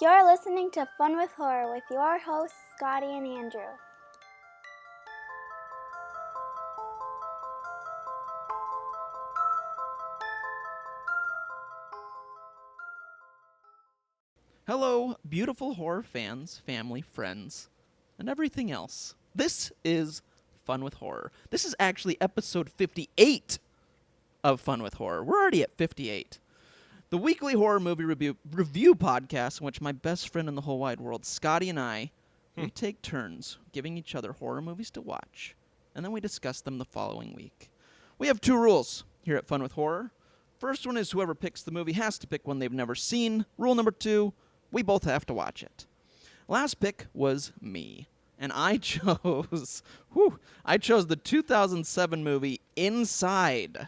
You're listening to Fun with Horror with your hosts, Scotty and Andrew. Hello, beautiful horror fans, family, friends, and everything else. This is Fun with Horror. This is actually episode 58 of Fun with Horror. We're already at 58. The weekly horror movie review podcast in which my best friend in the whole wide world, Scotty, and I, we take turns giving each other horror movies to watch, and then we discuss them the following week. We have two rules here at Fun with Horror. First one is whoever picks the movie has to pick one they've never seen. Rule number two, we both have to watch it. Last pick was me, and I chose the 2007 movie Inside,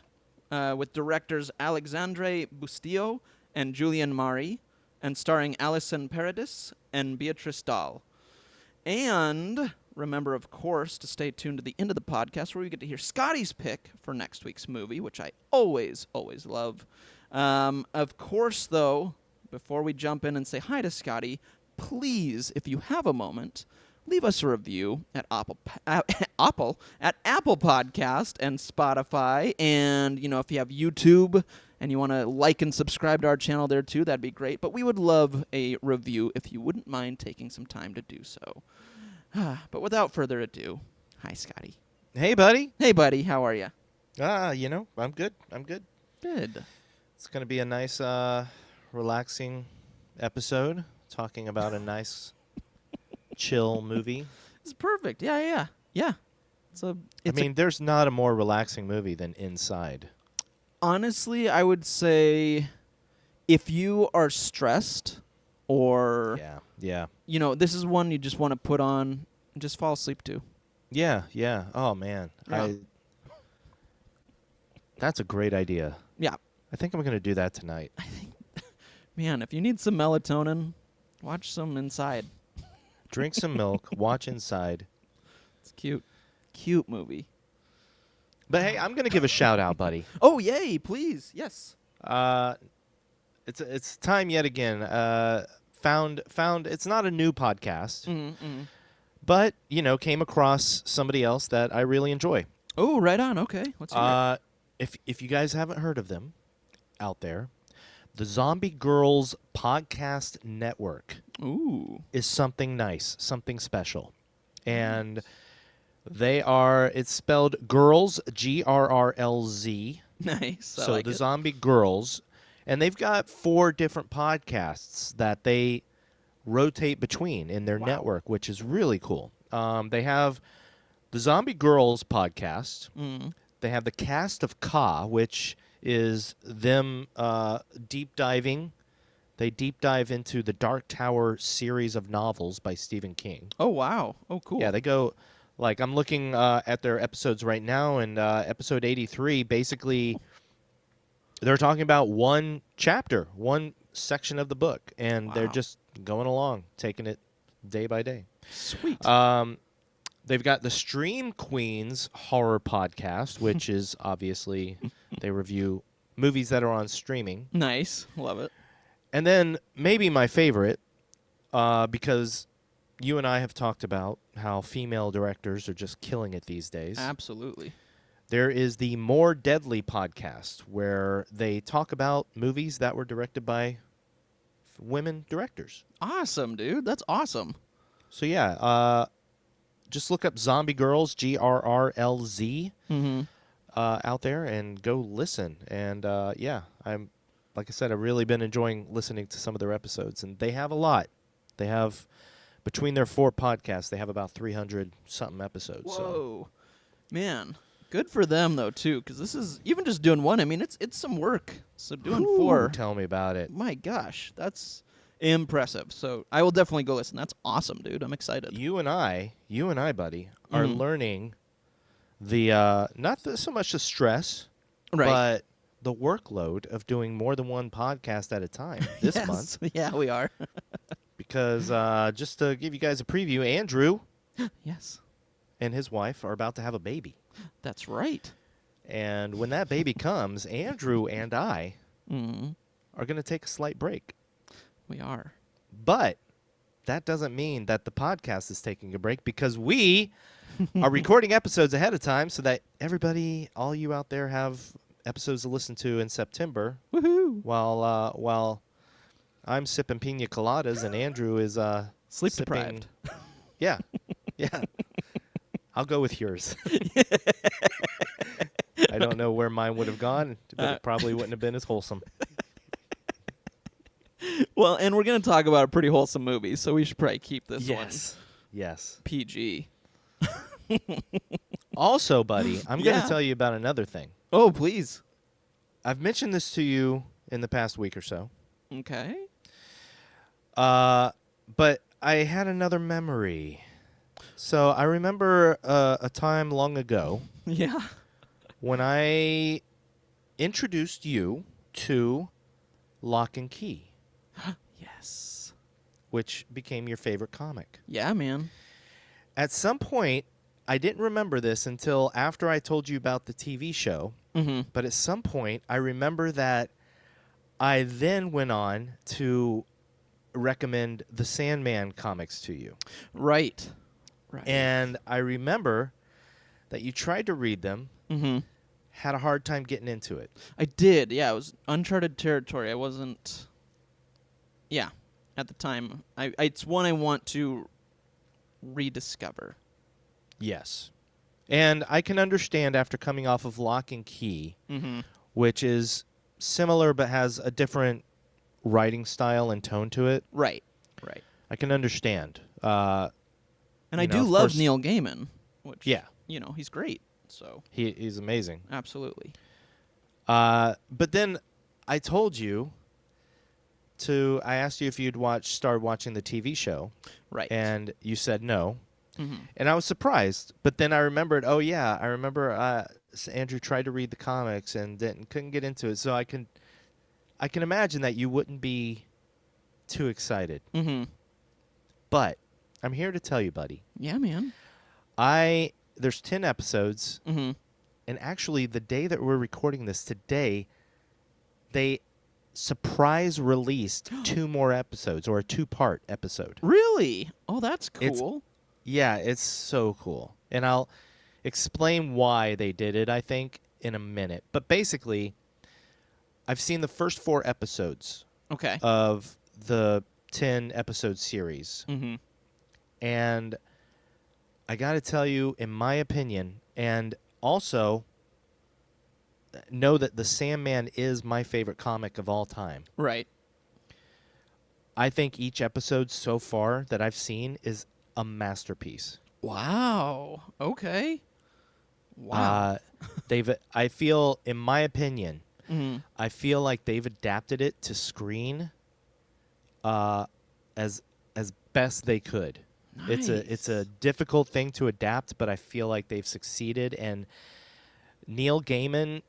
with directors Alexandre Bustillo and Julien Maury, and starring Alysson Paradis and Béatrice Dalle. And remember, of course, to stay tuned to the end of the podcast where we get to hear Scotty's pick for next week's movie, which I always love. Of course, though, before we jump in and say hi to Scotty, please, if you have a moment, leave us a review at Apple Podcast and Spotify. And, if you have YouTube and you want to like and subscribe to our channel there too, that'd be great. But we would love a review if you wouldn't mind taking some time to do so. But without further ado, hi, Scotty. Hey, buddy. Hey, buddy. How are you? I'm good. Good. It's going to be a nice, relaxing episode talking about a nice, chill movie. It's perfect. Yeah. There's not a more relaxing movie than Inside. Honestly, I would say if you are stressed or Yeah. This is one you just want to put on and just fall asleep to. Yeah. Oh, man. Yeah. That's a great idea. Yeah. I think I'm going to do that tonight. I think, man, if you need some melatonin, watch some Inside. Drink some milk, watch Inside. It's cute. Cute movie. But hey, I'm going to give a shout out, buddy. Oh, yay, please. Yes. It's time yet again. Found it's not a new podcast, but came across somebody else that I really enjoy. Oh, right on. Okay, let's hear it. If you guys haven't heard of them out there, the Zombie Girls Podcast Network is something nice, something special, and it's spelled Girls, GRRLZ. Nice. So like the it. Zombie Girls. And they've got 4 different podcasts that they rotate between in their network, which is really cool. They have the Zombie Girls podcast. They have the Cast of Ka, which is them deep diving. They deep dive into the Dark Tower series of novels by Stephen King. Oh, wow. Oh, cool. Yeah, they go, I'm looking at their episodes right now, and episode 83, basically, they're talking about one chapter, one section of the book, and they're just going along, taking it day by day. Sweet. They've got the Stream Queens horror podcast, which is obviously they review movies that are on streaming. Nice. Love it. And then maybe my favorite, because you and I have talked about how female directors are just killing it these days. Absolutely. There is the More Deadly podcast, where they talk about movies that were directed by women directors. Awesome, dude. That's awesome. So, yeah, just look up Zombie Girls, GRRLZ, out there, and go listen. And, like I said, I've really been enjoying listening to some of their episodes. And they have a lot. They have, between their 4 podcasts, they have about 300-something episodes. Whoa. So. Man. Good for them, though, too, because this is, even just doing one, it's some work. So doing 4. Tell me about it. My gosh, that's impressive. So I will definitely go listen. That's awesome, dude. I'm excited. You and I, buddy, are learning the, so much the stress, but the workload of doing more than one podcast at a time this month. Yeah, we are. Because just to give you guys a preview, Andrew yes, and his wife are about to have a baby. That's right. And when that baby comes, Andrew and I are going to take a slight break. We are. But that doesn't mean that the podcast is taking a break, because we are recording episodes ahead of time so that everybody, all you out there, have episodes to listen to in September. Woohoo! While I'm sipping pina coladas and Andrew is Sleep sipping- deprived. Yeah, yeah. I'll go with yours. I don't know where mine would have gone, but it probably wouldn't have been as wholesome. Well, and we're going to talk about a pretty wholesome movie, so we should probably keep this one Yes. PG. Also, buddy, I'm going Yeah. to tell you about another thing. Oh, please. I've mentioned this to you in the past week or so. Okay. But I had another memory. So I remember a time long ago Yeah. when I introduced you to Lock and Key, Yes. which became your favorite comic. Yeah, man. At some point, I didn't remember this until after I told you about the TV show, Mm-hmm. but at some point, I remember that I then went on to recommend the Sandman comics to you. Right. And I remember that you tried to read them, Mm-hmm. had a hard time getting into it. I did. Yeah, it was uncharted territory. I wasn't. Yeah, at the time, it's one I want to rediscover. Yes. And I can understand after coming off of Lock and Key, Mm-hmm. which is similar but has a different writing style and tone to it. Right. I can understand. And I You know, do of love course- Neil Gaiman, which, Yeah. he's great. So, He's amazing. absolutely. But then I told you I asked you if you'd started watching the TV show, Right. and you said no. Mm-hmm. And I was surprised, but then I remembered, I remember Andrew tried to read the comics and couldn't get into it. So I can imagine that you wouldn't be too excited. Mm-hmm. But I'm here to tell you, buddy. Yeah, man. There's 10 episodes, Mm-hmm. and actually the day that we're recording this today, they surprise released 2 more episodes, or a 2-part episode. Really? Oh, that's It's- cool. Yeah, it's so cool. And I'll explain why they did it, I think, in a minute. But basically, I've seen the first 4 episodes Okay. of the 10-episode series. Mm-hmm. And I got to tell you, in my opinion, and also know that The Sandman is my favorite comic of all time. Right. I think each episode so far that I've seen is a masterpiece. Wow. Okay. Wow. I feel, in my opinion, Mm-hmm. I feel like they've adapted it to screen as best they could. Nice. It's a difficult thing to adapt, but I feel like they've succeeded. And Neil Gaiman,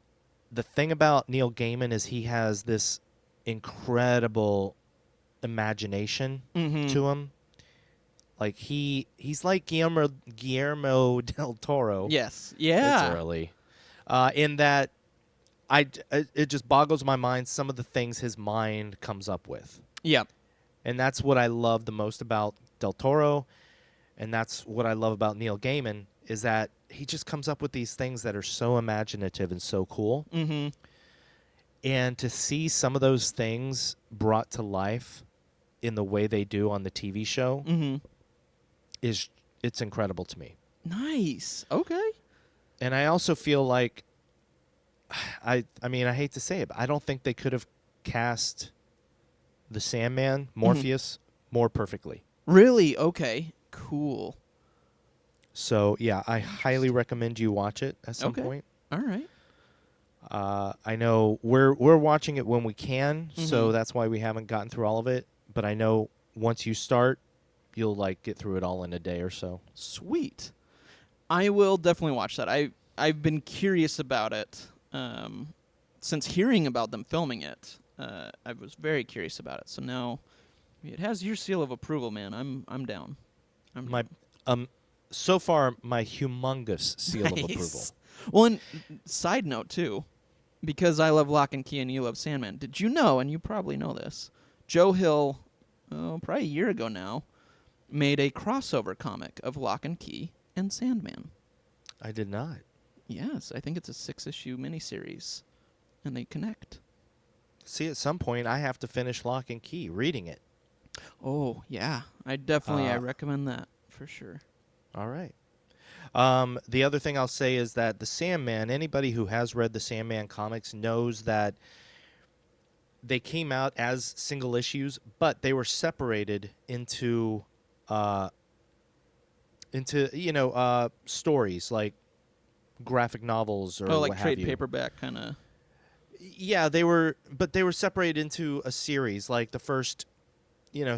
the thing about Neil Gaiman is he has this incredible imagination Mm-hmm. to him. Like he's like Guillermo del Toro. Yes. Yeah. It's early. In that it just boggles my mind some of the things his mind comes up with. Yep. And that's what I love the most about Del Toro, and that's what I love about Neil Gaiman, is that he just comes up with these things that are so imaginative and so cool. Mm-hmm. And to see some of those things brought to life in the way they do on the TV show Mm-hmm. it's incredible to me. Nice. Okay. And I also feel like I mean, I hate to say it, but I don't think they could have cast the Sandman, Morpheus, more perfectly. Really? Okay. Cool. So, yeah, I highly recommend you watch it at some Okay. point. All right. I know we're watching it when we can, so Mhm. that's why we haven't gotten through all of it. But I know once you start, you'll get through it all in a day or so. Sweet. I will definitely watch that. I've been curious about it since hearing about them filming it. I was very curious about it. So now it has your seal of approval, man. I'm down. My so far my humongous seal of approval. Nice. Well, and side note too, because I love Lock and Key and you love Sandman. Did you know? And you probably know this. Joe Hill, probably a year ago now, made a crossover comic of Lock and Key and Sandman. I did not. Yes, I think it's a 6-issue miniseries, and they connect. See, at some point, I have to finish Lock and Key, reading it. Oh, yeah. I recommend that for sure. All right. The other thing I'll say is that the Sandman, anybody who has read the Sandman comics knows that they came out as single issues, but they were separated into stories like graphic novels or like what trade have you. paperback kind of. Yeah, they were separated into a series. Like the first,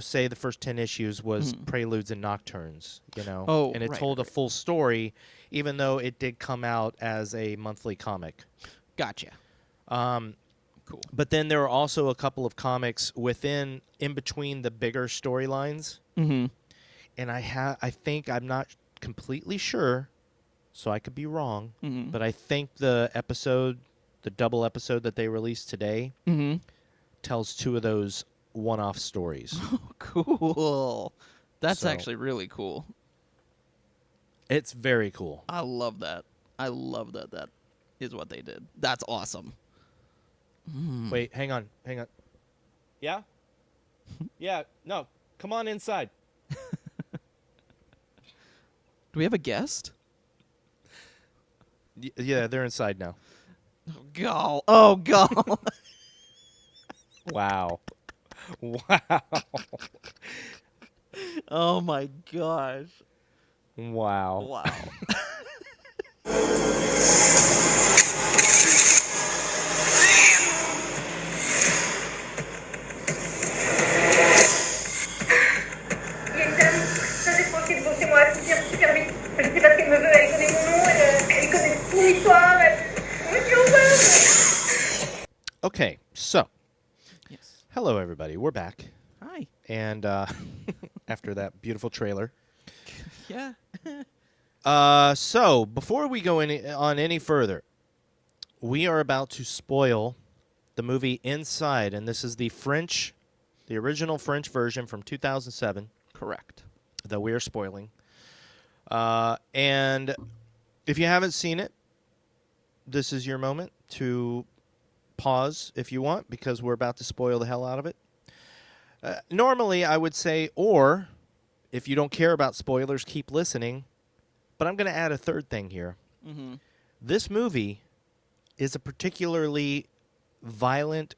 say the first 10 issues was Preludes and Nocturnes, Oh, and it right, told a right. full story, even though it did come out as a monthly comic. Gotcha. Cool. But then there were also a couple of comics in between the bigger storylines, Mm-hmm. and I think, I'm not completely sure, so I could be wrong, but I think the double episode that they released today tells two of those one-off stories. Oh, cool. That's So- actually really cool. It's very cool. I love that. I love that. That is what they did. That's awesome. Wait, hang on. Yeah? Yeah, no, come on inside. Do we have a guest? Yeah, they're inside now. Oh, God. Wow. Wow. Oh, my gosh. Wow. Wow. Il y a une dame très tranquille devant chez moi, elle se tire super vite. Je sais pas ce qu'elle me veut, elle connaît mon nom, elle connaît mon histoire, je me suis ouvert. Okay, so, Yes. hello everybody. We're back. Hi. And after that beautiful trailer. Yeah. So, before we go on any further, we are about to spoil the movie Inside, and this is the original French version from 2007 Correct. that we are spoiling. And if you haven't seen it, this is your moment to pause if you want, because we're about to spoil the hell out of it. Normally, I would say, or if you don't care about spoilers, keep listening. But I'm going to add a third thing here. Mm-hmm. This movie is a particularly violent,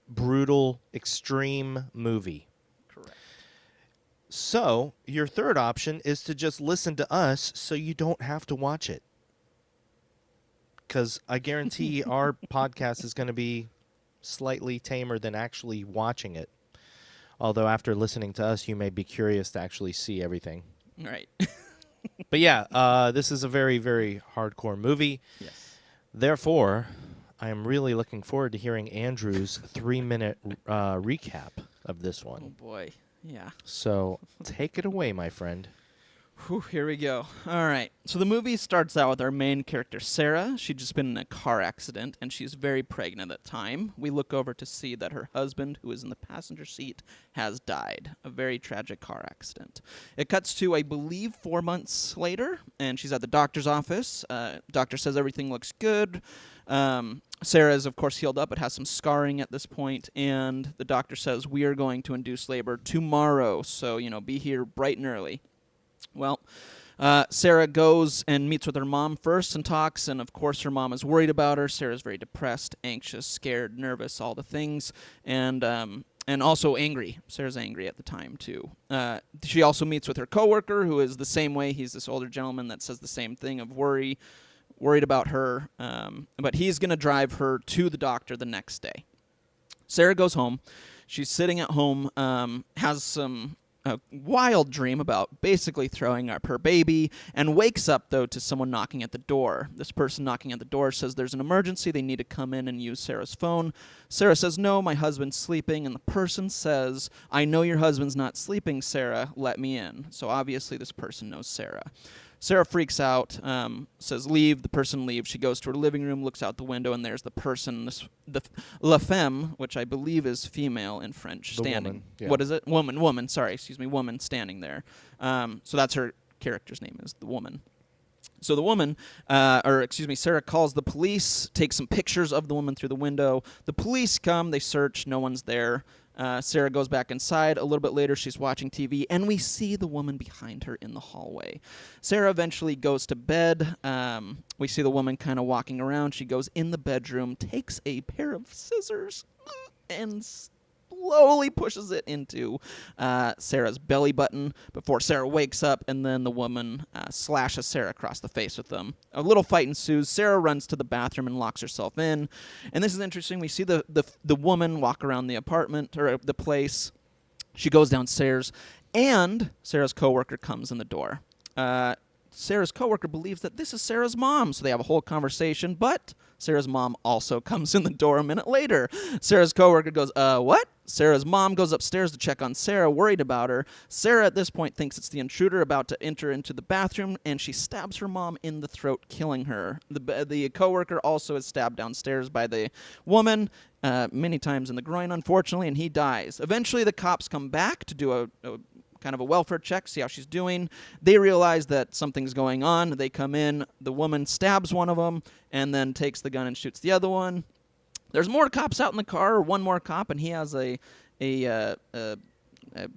brutal, extreme movie. Correct. So, your third option is to just listen to us so you don't have to watch it. Because I guarantee our podcast is going to be slightly tamer than actually watching it. Although after listening to us, you may be curious to actually see everything. Right. But yeah, this is a very, very hardcore movie. Yes. Therefore, I am really looking forward to hearing Andrew's 3-minute recap of this Oh, one. boy. Yeah. So take it away, my friend. Whew, here we go. All right. So the movie starts out with our main character, Sarah. She'd just been in a car accident, and she's very pregnant at the time. We look over to see that her husband, who is in the passenger seat, has died. A very tragic car accident. It cuts to, I believe, 4 months later, and she's at the doctor's office. Doctor says everything looks good. Sarah is, of course, healed up, but has some scarring at this point, and the doctor says, we are going to induce labor tomorrow, so, be here bright and early. Well, Sarah goes and meets with her mom first and talks, and of course her mom is worried about her. Sarah's very depressed, anxious, scared, nervous, all the things, and also angry. Sarah's angry at the time, too. She also meets with her coworker, who is the same way. He's this older gentleman that says the same thing of worried about her, but he's going to drive her to the doctor the next day. Sarah goes home. She's sitting at home, has a wild dream about basically throwing up her baby, and wakes up, though, to someone knocking at the door. This person knocking at the door says there's an emergency. They need to come in and use Sarah's phone. Sarah says, no, my husband's sleeping, and the person says, I know your husband's not sleeping, Sarah. Let me in. So obviously this person knows Sarah. Sarah freaks out, says leave. The person leaves. She goes to her living room, looks out the window, and there's the person, la femme, which I believe is female in French, The standing. woman, yeah. What is it? Woman, sorry, excuse me, woman standing there. So that's her character's name, is the woman. So the woman, Sarah calls the police, takes some pictures of the woman through the window. The police come, they search, no one's there. Sarah goes back inside. A little bit later, she's watching TV, and we see the woman behind her in the hallway. Sarah eventually goes to bed. We see the woman kind of walking around. She goes in the bedroom, takes a pair of scissors, and slowly pushes it into Sarah's belly button before Sarah wakes up, and then the woman slashes Sarah across the face with them. A little fight ensues. Sarah runs to the bathroom and locks herself in. And this is interesting. We see the woman walk around the apartment, or the place. She goes downstairs, and Sarah's coworker comes in the door. Sarah's coworker believes that this is Sarah's mom, so they have a whole conversation, but Sarah's mom also comes in the door a minute later. Sarah's coworker goes, what? Sarah's mom goes upstairs to check on Sarah, worried about her. Sarah at this point thinks it's the intruder about to enter into the bathroom, and she stabs her mom in the throat, killing her. The coworker also is stabbed downstairs by the woman, many times in the groin, unfortunately, and he dies. Eventually, the cops come back to do a kind of a welfare check, see how she's doing. They realize that something's going on. They come in. The woman stabs one of them and then takes the gun and shoots the other one. There's more cops out in the car, or one more cop, and he has a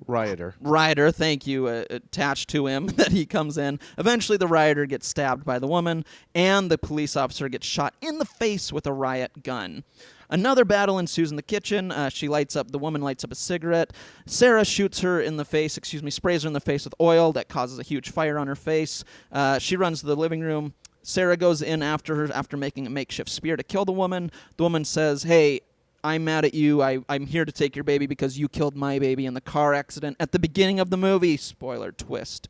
rioter, thank you, attached to him that he comes in. Eventually, the rioter gets stabbed by the woman, and the police officer gets shot in the face with a riot gun. Another battle ensues in the kitchen. The woman lights up a cigarette. Sarah shoots her in the face, sprays her in the face with oil that causes a huge fire on her face. She runs to the living room. Sarah goes in after her after making a makeshift spear to kill the woman. The woman says, hey, I'm mad at you. I'm here to take your baby because you killed my baby in the car accident at the beginning of the movie. Spoiler twist.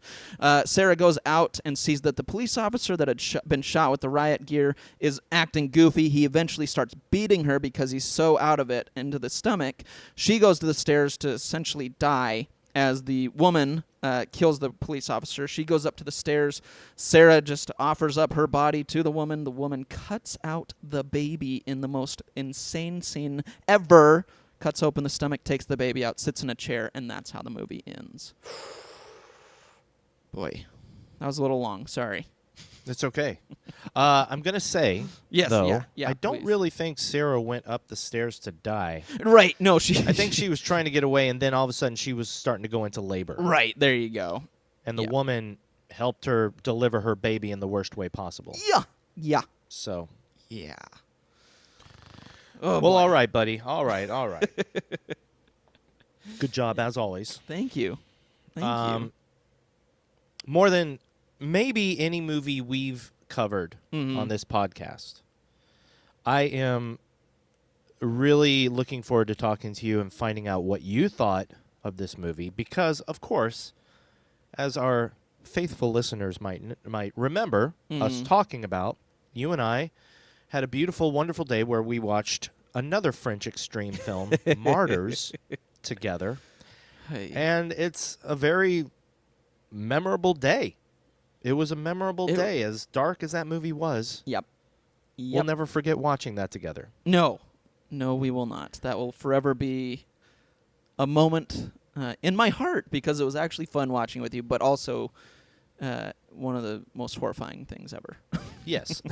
Sarah goes out and sees that the police officer that had been shot with the riot gear is acting goofy. He eventually starts beating her because he's so out of it into the stomach. She goes to the stairs to essentially die as the woman kills the police officer. She goes up to the stairs. Sarah just offers up her body to the woman. The woman cuts out the baby in the most insane scene ever. Cuts open the stomach, takes the baby out, sits in a chair, and that's how the movie ends. Boy, that was a little long. Sorry. It's okay. I'm going to say, yes, though, yeah, I don't please. really think Sarah went up the stairs to die. Right, no, I think she was trying to get away, and then all of a sudden she was starting to go into labor. Right, there you go. And the woman helped her deliver her baby in the worst way possible. Yeah. So. Yeah. Oh, well, boy. All right, buddy. All right. Good job, as always. Thank you. Thank you. More than maybe any movie we've covered on this podcast, I am really looking forward to talking to you and finding out what you thought of this movie because, of course, as our faithful listeners might remember us talking about, you and I had a beautiful, wonderful day where we watched another French extreme film, Martyrs, together. Hey. And it's a very memorable day. It was a memorable day, as dark as that movie was. Yep. We'll never forget watching that together. No, we will not. That will forever be a moment in my heart because it was actually fun watching with you, but also one of the most horrifying things ever. Yes.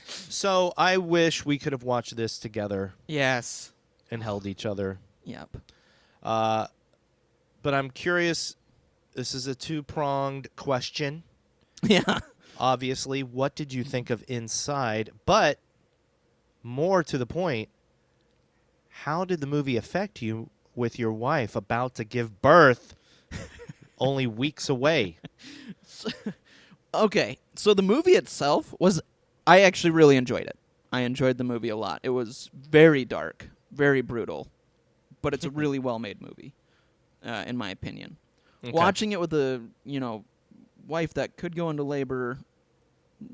So I wish we could have watched this together. Yes. And held each other. Yep. But I'm curious. This is a two-pronged question. Yeah. Obviously, what did you think of Inside? But more to the point, how did the movie affect you with your wife about to give birth only weeks away? Okay, so the movie itself I actually really enjoyed it. I enjoyed the movie a lot. It was very dark, very brutal, but it's a really well-made movie, in my opinion. Okay. Watching it with a, wife that could go into labor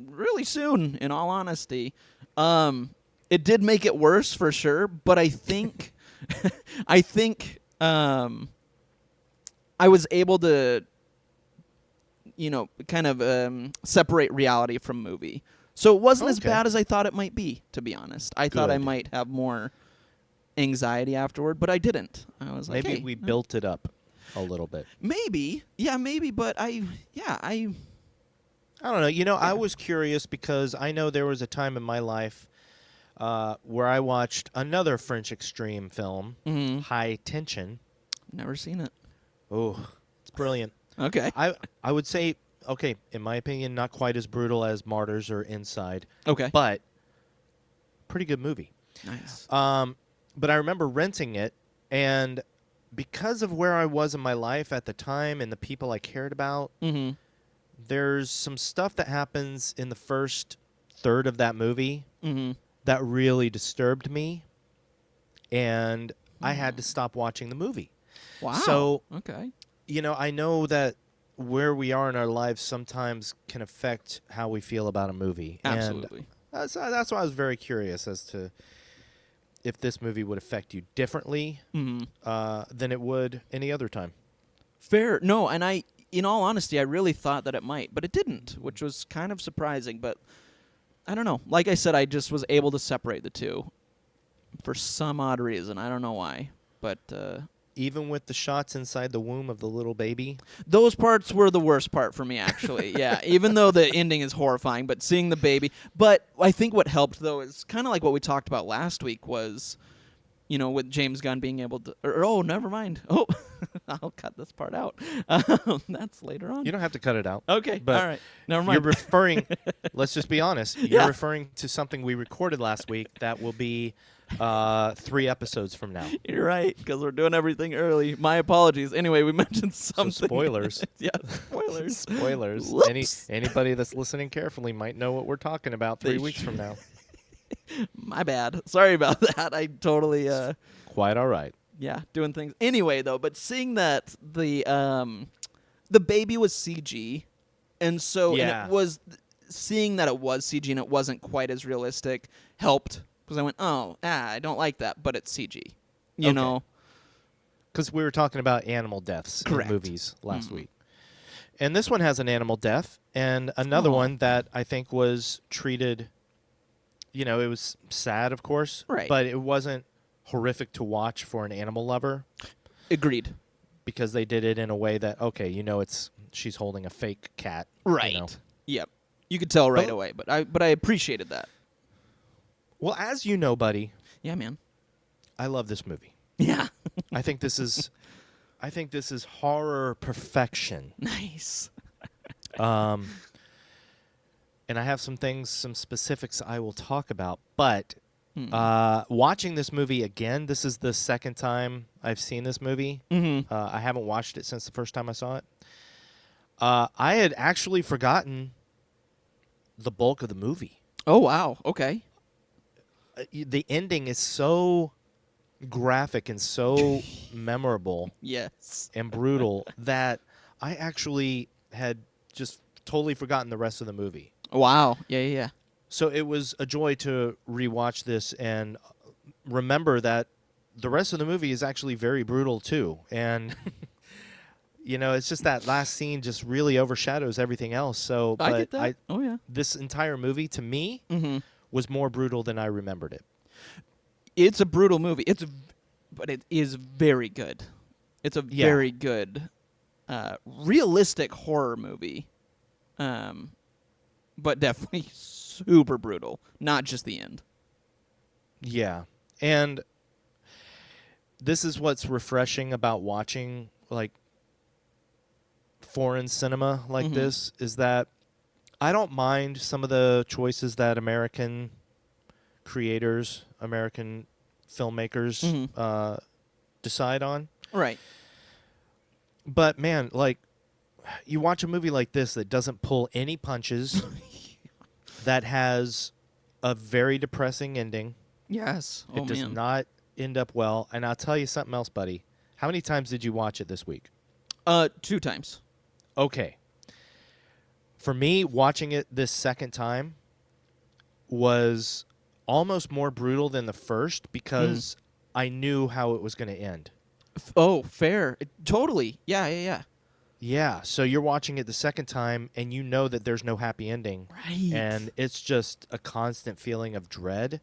really soon, in all honesty, it did make it worse for sure, but I think I was able to kind of separate reality from movie. So it wasn't as Okay. bad as I thought it might be, to be honest. I thought I Good. might have more anxiety afterward, but I didn't. I was like, Maybe hey, we built it up a little bit. maybe, but I I don't know. I was curious because I know there was a time in my life where I watched another French extreme film, High Tension. never seen it. Oh, it's brilliant. Okay. I would say, okay, in my opinion, not quite as brutal as Martyrs or Inside, Okay. but pretty good movie. Nice. But I remember renting it, and because of where I was in my life at the time and the people I cared about, Mm-hmm. there's some stuff that happens in the first third of that movie Mm-hmm. that really disturbed me, and I had to stop watching the movie. Wow. So, okay. I know that where we are in our lives sometimes can affect how we feel about a movie. Absolutely. And that's why I was very curious as to if this movie would affect you differently than it would any other time. Fair. No, and in all honesty, I really thought that it might, but it didn't, which was kind of surprising. But I don't know. Like I said, I just was able to separate the two for some odd reason. I don't know why, but Even with the shots inside the womb of the little baby. those parts were the worst part for me, actually. Yeah, even though the ending is horrifying, but seeing the baby. But I think what helped, though, is kind of like what we talked about last week was, with James Gunn being able to... oh, never mind. Oh, I'll cut this part out. That's later on. You don't have to cut it out. Okay, But all right. Never mind. You're referring, let's just be honest, you're Yeah. referring to something we recorded last week that will be 3 episodes from now. You're right, because we're doing everything early. My apologies. Anyway, we mentioned something. So spoilers. Yeah, spoilers. Spoilers. Whoops. Anybody that's listening carefully might know what we're talking about 3 weeks from now. My bad. Sorry about that. I totally... Quite all right. Yeah, doing things. Anyway, though, but seeing that the baby was CG, and so Yeah. and it was seeing that it was CG and it wasn't quite as realistic helped because I went, I don't like that, but it's CG, you Okay. know. Because we were talking about animal deaths Correct. in movies last week. And this one has an animal death, and another one that I think was treated, it was sad, of course, Right. but it wasn't horrific to watch for an animal lover Agreed. because they did it in a way that, okay, she's holding a fake cat. Right. Yep. You could tell right But- away, but I appreciated that. Well, as you know, buddy, Yeah, man. I love this movie. Yeah. I think this is horror perfection. Nice. And I have some specifics I will talk about. But watching this movie again, this is the second time I've seen this movie. Mm-hmm. I haven't watched it since the first time I saw it. I had actually forgotten the bulk of the movie. Oh, wow. Okay. The ending is so graphic and so memorable Yes. and brutal that I actually had just totally forgotten the rest of the movie. Wow. Yeah. So it was a joy to rewatch this and remember that the rest of the movie is actually very brutal too. And it's just that last scene just really overshadows everything else. So I get that. Oh, yeah. This entire movie to me was more brutal than I remembered it. It's a brutal movie. But it is very good. It's a very good, realistic horror movie. But definitely super brutal. Not just the end. Yeah. And this is what's refreshing about watching foreign cinema like this is that I don't mind some of the choices that American creators, American filmmakers decide on. Right. But man, you watch a movie like this that doesn't pull any punches, that has a very depressing ending. Yes. It does not end up well. And I'll tell you something else, buddy. How many times did you watch it this week? 2 times. Okay. For me, watching it this second time was almost more brutal than the first because I knew how it was going to end. Oh, fair. Totally. Yeah. Yeah, so you're watching it the second time, and you know that there's no happy ending. Right. And it's just a constant feeling of dread.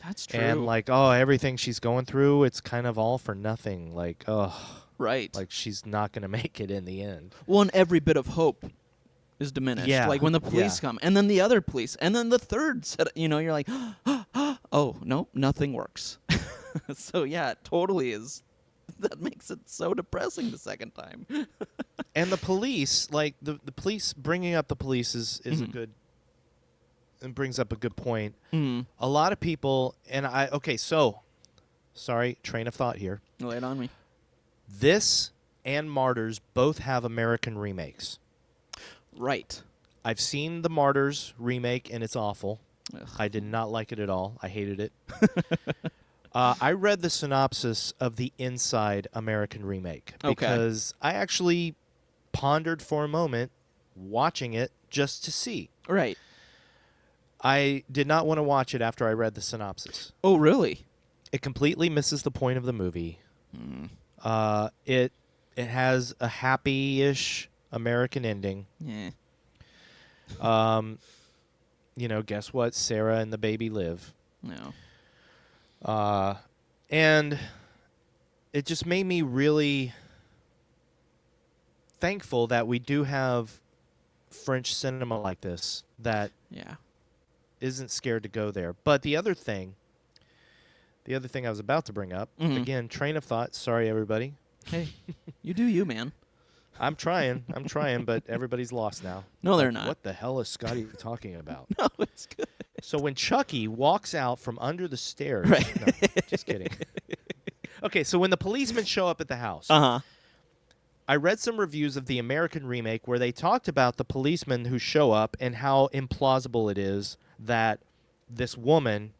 That's true. And, like, oh, everything she's going through, it's kind of all for nothing. Like, oh, right. like she's not going to make it in the end. Well, and every bit of hope is diminished. Yeah, Like when the police yeah. come, and then the other police, and then the third set. You're like, oh no, nothing works. So yeah, it totally is. That makes it so depressing the second time. And the police, like the police, bringing up the police is a good, and brings up a good point. Mm. A lot of people, and sorry, train of thought here. Lay it on me. This and Martyrs both have American remakes. Right. I've seen the Martyrs remake, and it's awful. Ugh. I did not like it at all. I hated it. I read the synopsis of the Inside American remake because I actually pondered for a moment watching it just to see. Right. I did not want to watch it after I read the synopsis. Oh, really? It completely misses the point of the movie. Mm. It has a happy-ish American ending. Yeah. Guess what? Sarah and the baby live. No. And it just made me really thankful that we do have French cinema like this that Yeah. isn't scared to go there. But the other thing I was about to bring up, again, train of thought. Sorry, everybody. Hey, you do you, man. I'm trying, but everybody's lost now. No, they're Like, not. What the hell is Scotty talking about? No, it's good. So when Chucky walks out from under the stairs, Right. No, just kidding. Okay, so when the policemen show up at the house, Uh-huh. I read some reviews of the American remake where they talked about the policemen who show up and how implausible it is that this woman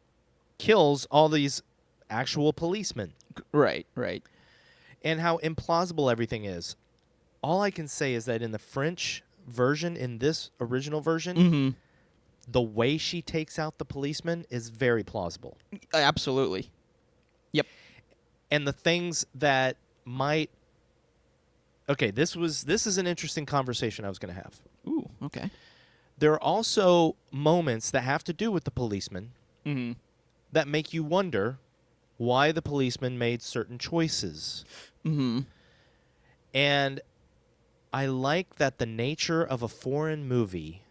kills all these actual policemen, Right. and how implausible everything is. All I can say is that in the French version, in this original version, Mm-hmm. the way she takes out the policeman is very plausible. Absolutely. Yep. And the things that might... Okay, this is an interesting conversation I was going to have. Ooh, okay. There are also moments that have to do with the policeman Mm-hmm. that make you wonder why the policeman made certain choices. Mm-hmm. And I like that the nature of a foreign movie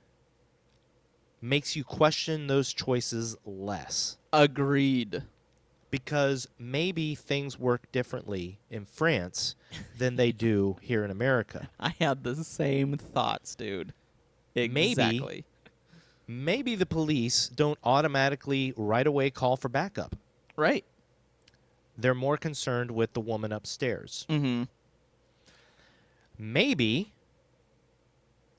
makes you question those choices less. Agreed. Because maybe things work differently in France than they do here in America. I had the same thoughts, dude. Exactly. Maybe the police don't automatically right away call for backup. Right. They're more concerned with the woman upstairs. Mm-hmm. Maybe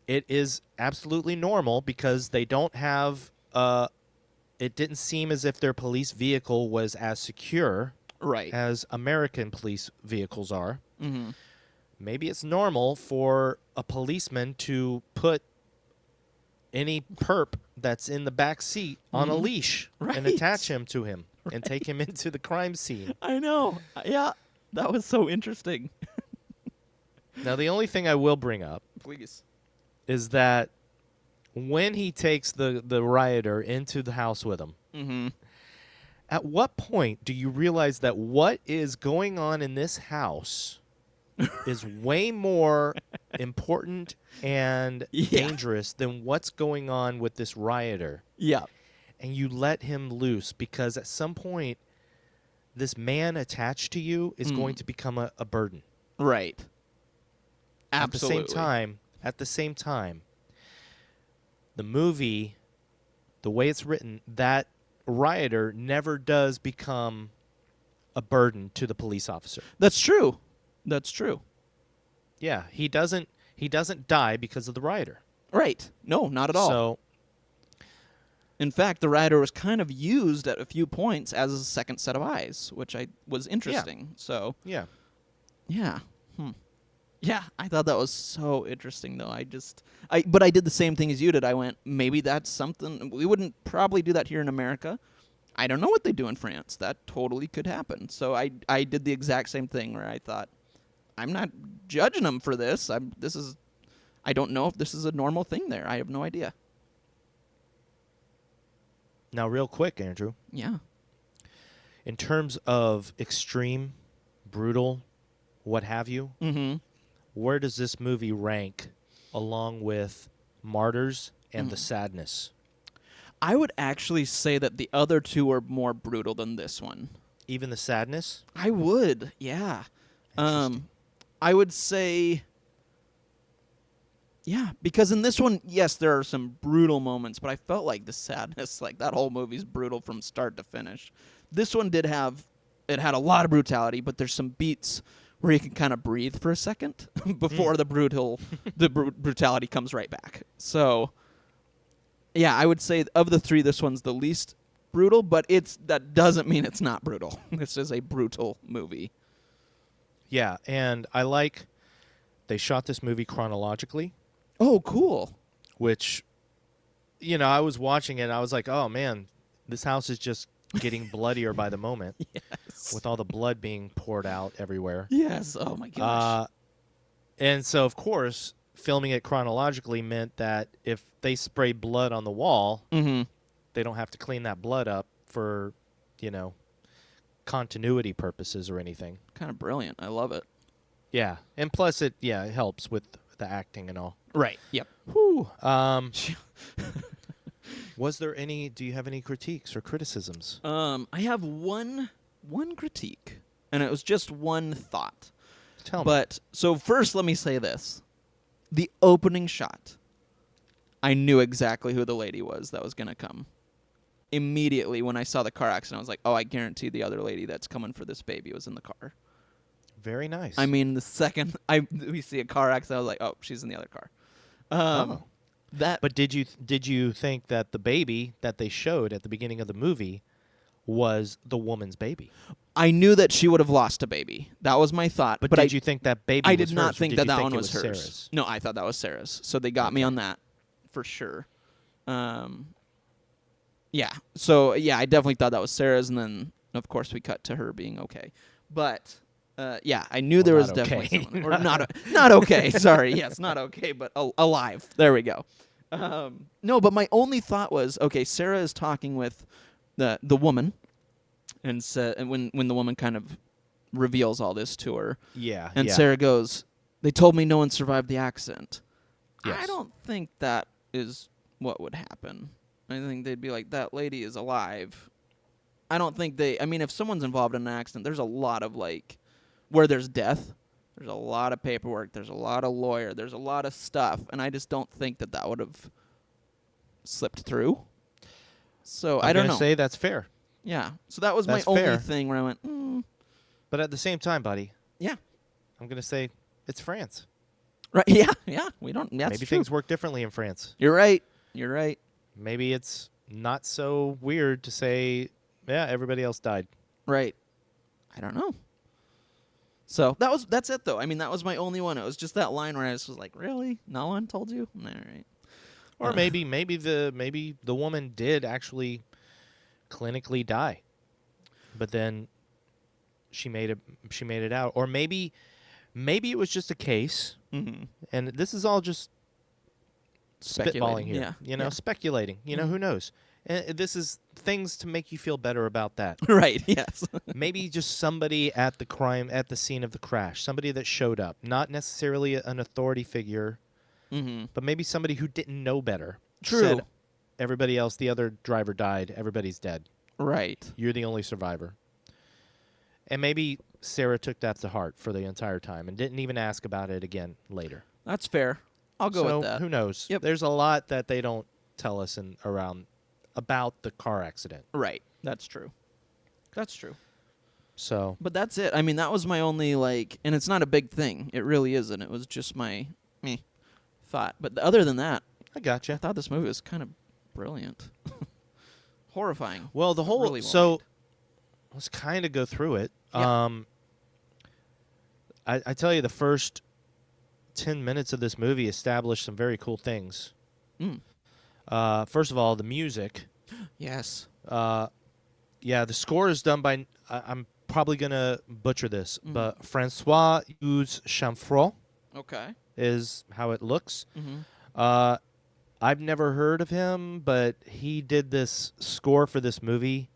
it is absolutely normal because they don't have... it didn't seem as if their police vehicle was as secure Right. as American police vehicles are. Mm-hmm. Maybe it's normal for a policeman to put any perp that's in the back seat on a leash and Right. attach him to him and take him into the crime scene. I know. Yeah. That was so interesting. Now, the only thing I will bring up Please. is that when he takes the rioter into the house with him, Mm-hmm. at what point do you realize that what is going on in this house is way more important and dangerous than what's going on with this rioter? Yeah. And you let him loose because at some point, this man attached to you is going to become a burden. Right. Absolutely. At the same time, the movie, the way it's written, that rioter never does become a burden to the police officer. That's true. That's true. Yeah, he doesn't die because of the rioter. Right. No, not at all. So, in fact, the rioter was kind of used at a few points as a second set of eyes, which was interesting. So, yeah. yeah. Yeah, I thought that was so interesting, though. But I did the same thing as you did. I went, maybe that's something. We wouldn't probably do that here in America. I don't know what they do in France. That totally could happen. So I did the exact same thing where I thought, I'm not judging them for this. I don't know if this is a normal thing there. I have no idea. Now, real quick, Andrew, Yeah. in terms of extreme, brutal, what have you, Mm-hmm. where does this movie rank along with Martyrs and The Sadness? I would actually say that the other two are more brutal than this one. Even The Sadness? I would, yeah. Interesting. I would say, yeah, because in this one, yes, there are some brutal moments, but I felt like The Sadness, like that whole movie's brutal from start to finish. This one had a lot of brutality, but there's some beats where you can kind of breathe for a second before the brutality comes right back. So, yeah, I would say of the three, this one's the least brutal, but that doesn't mean it's not brutal. This is a brutal movie. Yeah, and I like they shot this movie chronologically, Oh, cool. which, I was watching it and I was like, oh, man, this house is just getting bloodier by the moment Yes. with all the blood being poured out everywhere. Yes. Oh my gosh. And so, of course, filming it chronologically meant that if they sprayed blood on the wall, Mm-hmm. they don't have to clean that blood up for, continuity purposes or anything. Kind of brilliant. I love it. Yeah. And plus it helps with the acting and all. Right. Yep. Whew. Do you have any critiques or criticisms? I have one critique, and it was just one thought. Tell me. But so first, let me say this: the opening shot, I knew exactly who the lady was that was gonna come. Immediately when I saw the car accident, I was like, "Oh, I guarantee the other lady that's coming for this baby was in the car." Very nice. I mean, the second we see a car accident, I was like, "Oh, she's in the other car." But did you think that the baby that they showed at the beginning of the movie was the woman's baby? I knew that she would have lost a baby. That was my thought. But did you think that baby I was did not hers, or think did that you that think one it was hers. Sarah's? No, I thought that was Sarah's. So they got me on that for sure. Yeah. So, yeah, I definitely thought that was Sarah's, and then, of course, we cut to her being okay. But, yeah, I knew there was not definitely okay. someone. Or not okay. Sorry. Yes, not okay, but alive. There we go. No, but my only thought was, okay, Sarah is talking with the woman, and when the woman kind of reveals all this to her, Yeah. and yeah. Sarah goes, "They told me no one survived the accident." Yes. I don't think that is what would happen. I think they'd be like, "That lady is alive." I don't think if someone's involved in an accident, there's a lot of where there's death, there's a lot of paperwork, there's a lot of lawyer, there's a lot of stuff, and I just don't think that would have slipped through. So I don't know. Say that's fair. Yeah. So that was That's my only fair. thing where I went, But at the same time, buddy, yeah. I'm going to say it's France. Right. Yeah. Yeah. We don't. That's Maybe true. things work differently in France. You're right. You're right. Maybe it's not so weird to say, yeah, everybody else died. Right. I don't know. So that's it though. I mean, that was my only one. It was just that line where I was like, really? No one told you? All right. Or maybe the woman did actually clinically die, but then she made it out. Or maybe it was just a case, Mm-hmm. and this is all just spitballing here. Yeah. Speculating. Who knows? And this is things to make you feel better about that. Right. Yes. Maybe just somebody at the scene of the crash, somebody that showed up, not necessarily an authority figure, Mm-hmm. but maybe somebody who didn't know better. True. Said, everybody else, the other driver died. Everybody's dead. Right. You're the only survivor. And maybe Sarah took that to heart for the entire time and didn't even ask about it again later. That's fair. I'll go So with that. who knows? Yep. There's a lot that they don't tell us about the car accident. Right. That's true. That's true. So But that's it. I mean, that was my only and it's not a big thing. It really isn't. It was just my thought. But other than that, I gotcha. I thought this movie was kind of brilliant. Horrifying. Well, the whole Really well made. let's kind of go through it. Yeah. I tell you, the first 10 minutes of this movie established some very cool things. Mm. First of all, the music. Yes. Yeah, the score is done by. I'm probably gonna butcher this, but François-Eudes Chanfrault Okay. is how it looks. Mm-hmm. I've never heard of him, but he did this score for this movie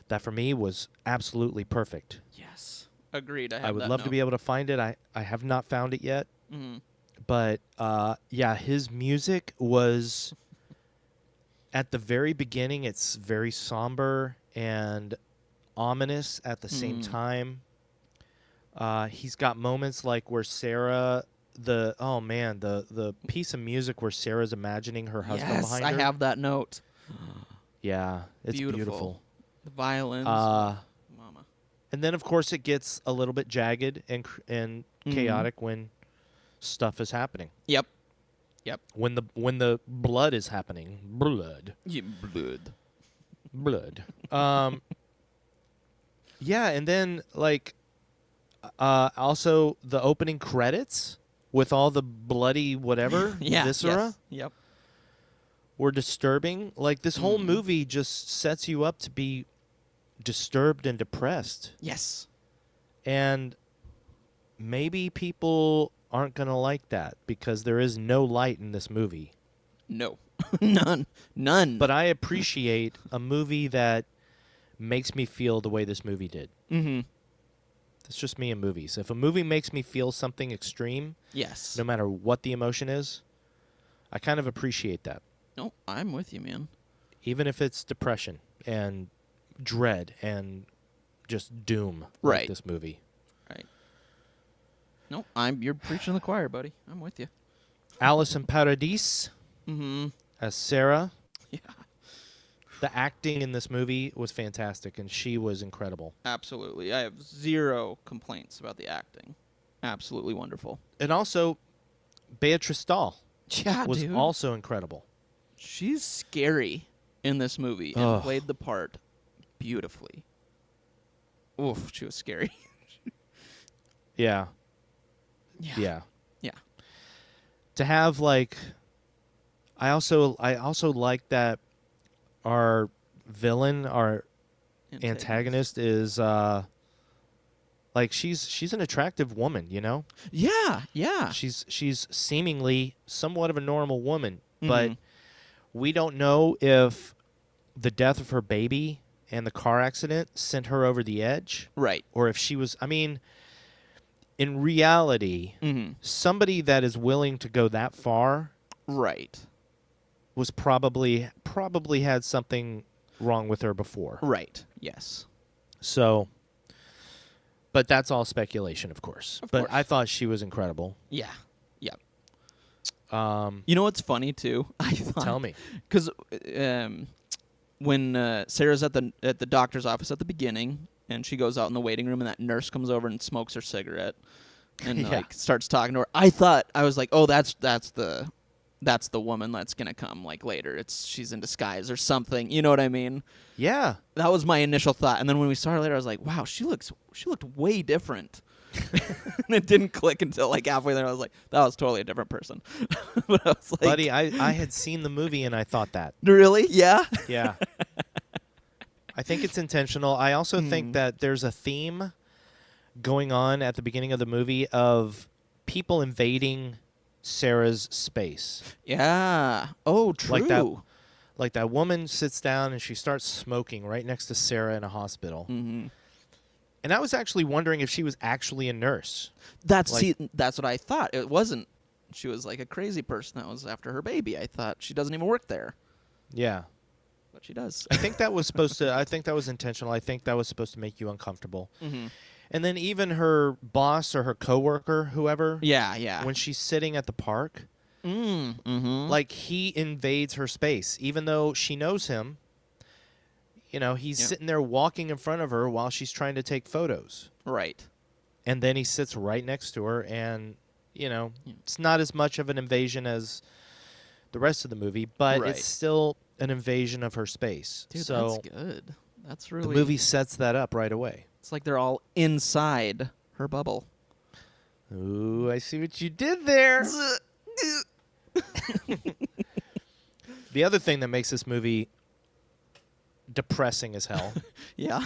that for me was absolutely perfect. Yes. Agreed. I would love to be able to find it. I have not found it yet. Mm-hmm. But yeah, his music was at the very beginning. It's very somber and ominous at the same time. He's got moments like where Sarah, the piece of music where Sarah's imagining her husband Yes, behind I her. have that note. Yeah, it's Beautiful. beautiful. The violins. Mama. Mm-hmm. And then of course it gets a little bit jagged and chaotic when stuff is happening. Yep. When the blood is happening. Blood. Yeah, Blood. Yeah, and then like also the opening credits with all the bloody whatever Yeah. viscera Yes. Yep. were disturbing. Like this whole movie just sets you up to be disturbed and depressed. Yes. And maybe people aren't going to like that because there is no light in this movie. No. None. But I appreciate a movie that makes me feel the way this movie did. Mm-hmm. It's just me in movies. If a movie makes me feel something extreme, Yes. no matter what the emotion is, I kind of appreciate that. No, I'm with you, man. Even if it's depression and dread and just doom Right. like this movie. Right. No, you're preaching to the choir, buddy. I'm with you. Alysson Paradis Mm-hmm. as Sarah. Yeah. The acting in this movie was fantastic, and she was incredible. Absolutely. I have zero complaints about the acting. Absolutely wonderful. And also, Béatrice Dalle Yeah, was dude. also incredible. She's scary in this movie and Ugh. played the part beautifully. Oof, she was scary. Yeah. Yeah. Yeah. Yeah. To have like, I also like that our villain, our antagonist is like she's an attractive woman, you know? Yeah, yeah. She's seemingly somewhat of a normal woman, Mhm. but we don't know if the death of her baby and the car accident sent her over the edge, Right. or if she was, I mean, in reality, Mm-hmm. somebody that is willing to go that far Right. was probably had something wrong with her before. Right. Yes. So, but that's all speculation, of course. Of But course. I thought she was incredible. Yeah. Yep. Um, You know what's funny too? I thought, tell me. because when Sarah's at the doctor's office at the beginning, and she goes out in the waiting room, and that nurse comes over and smokes her cigarette, and Yeah. like starts talking to her. I was like, oh, that's the woman that's gonna come like later. She's in disguise or something. You know what I mean? Yeah. That was my initial thought, and then when we saw her later, I was like, wow, she looked way different. And it didn't click until like halfway there. I was like, that was totally a different person. But I was like, Buddy, I had seen the movie and I thought that. really? Yeah. Yeah. I think it's intentional. I also Hmm. think that there's a theme going on at the beginning of the movie of people invading Sarah's space. Yeah. Oh, true. Like that. Like that woman sits down and she starts smoking right next to Sarah in a hospital. Mm-hmm. And I was actually wondering if she was actually a nurse. That's Like- that's what I thought. It wasn't. She was like a crazy person that was after her baby. I thought she doesn't even work there, Yeah. but she does. I think that was supposed to, I think that was intentional. I think that was supposed to make you uncomfortable. Mm-hmm. And then even her boss or her coworker, whoever, Yeah. Yeah. when she's sitting at the park, Mm-hmm. like he invades her space, even though she knows him. You know, he's Yeah. sitting there walking in front of her while she's trying to take photos. Right. And then he sits right next to her, and, you know, Yeah. it's not as much of an invasion as the rest of the movie, but Right. it's still an invasion of her space. Dude, so that's good. That's the really. movie sets that up right away. It's like they're all inside her bubble. Ooh, I see what you did there. The other thing that makes this movie depressing as hell Yeah.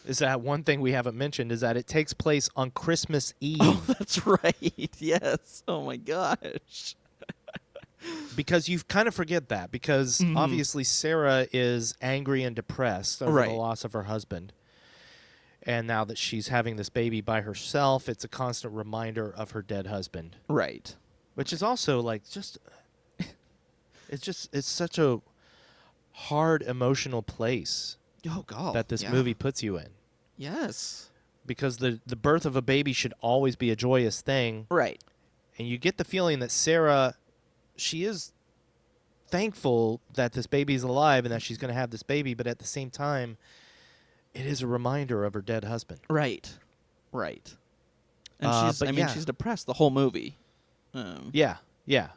is that one thing we haven't mentioned is that it takes place on Christmas Eve. Oh, that's right. Yes. Oh my gosh. Because you kind of forget that, because obviously Sarah is angry and depressed over the loss of her husband. And now that she's having this baby by herself, it's a constant reminder of her dead husband. Right. Which is also like it's such a hard emotional place Oh God. that this movie puts you in. Yes. Because the birth of a baby should always be a joyous thing. Right. And you get the feeling that Sarah, she is thankful that this baby is alive and that she's going to have this baby, but at the same time, it is a reminder of her dead husband. Right. Right. And she's depressed the whole movie. Yeah. Yeah.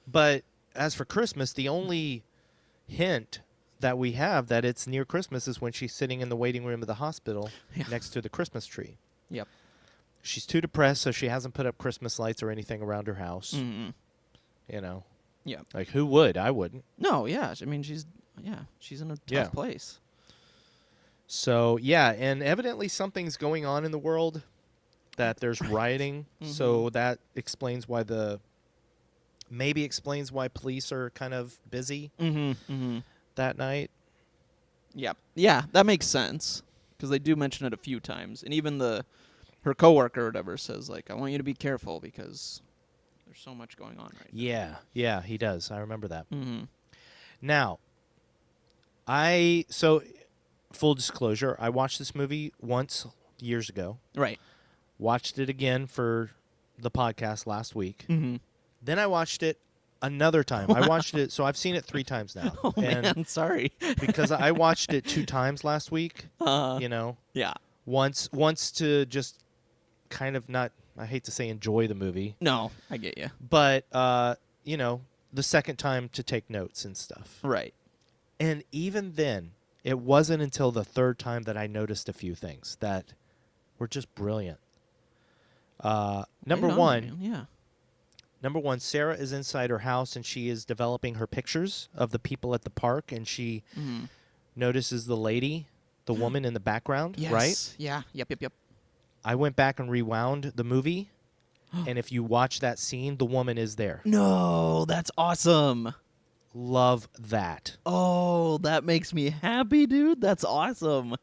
But as for Christmas, the only hint that we have that it's near Christmas is when she's sitting in the waiting room of the hospital next to the Christmas tree. Yep. She's too depressed, so she hasn't put up Christmas lights or anything around her house. Mm-hmm. You know? Yeah. Like, who would? I wouldn't. No, yeah. I mean, she's in a tough place. So, yeah, and evidently something's going on in the world, that there's rioting. So that explains why explains why police are kind of busy that night. Yeah. Yeah, that makes sense. Because they do mention it a few times. And even her coworker or whatever says, like, I want you to be careful because there's so much going on right now. Yeah, he does. I remember that. Mm-hmm. Now, full disclosure, I watched this movie once years ago. Right. Watched it again for the podcast last week. Mm-hmm. Then I watched it another time. I watched it, so I've seen it 3 times now. Oh, man, sorry. Because I watched it 2 times last week, you know. Yeah. Once to just kind of not, I hate to say enjoy the movie. No, I get you. But, you know, the second time to take notes and stuff. Right. And even then, it wasn't until the 3rd time that I noticed a few things that were just brilliant. Number one, Sarah is inside her house and she is developing her pictures of the people at the park, and she notices the woman in the background, right? Yeah. Yep. I went back and rewound the movie, and if you watch that scene, the woman is there. No, that's awesome. Love that. Oh, that makes me happy, dude. That's awesome.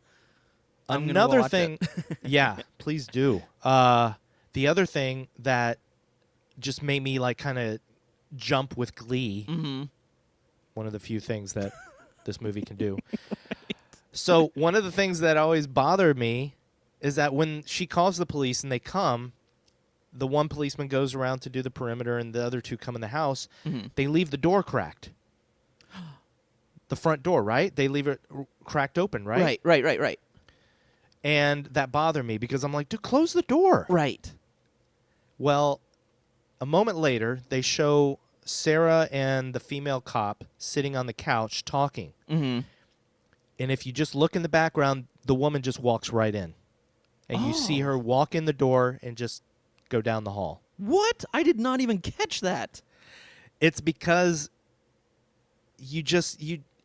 Another thing, yeah, please do. The other thing that just made me like kind of jump with glee, one of the few things that this movie can do. Right. So one of the things that always bothered me is that when she calls the police and they come, the one policeman goes around to do the perimeter and the other 2 come in the house, they leave the door cracked. The front door, right? They leave it cracked open, right? Right. And that bothered me because I'm like, dude, close the door. Right. Well, a moment later, they show Sarah and the female cop sitting on the couch talking. Mm-hmm. And if you just look in the background, the woman just walks right in. And you see her walk in the door and just go down the hall. What? I did not even catch that. It's because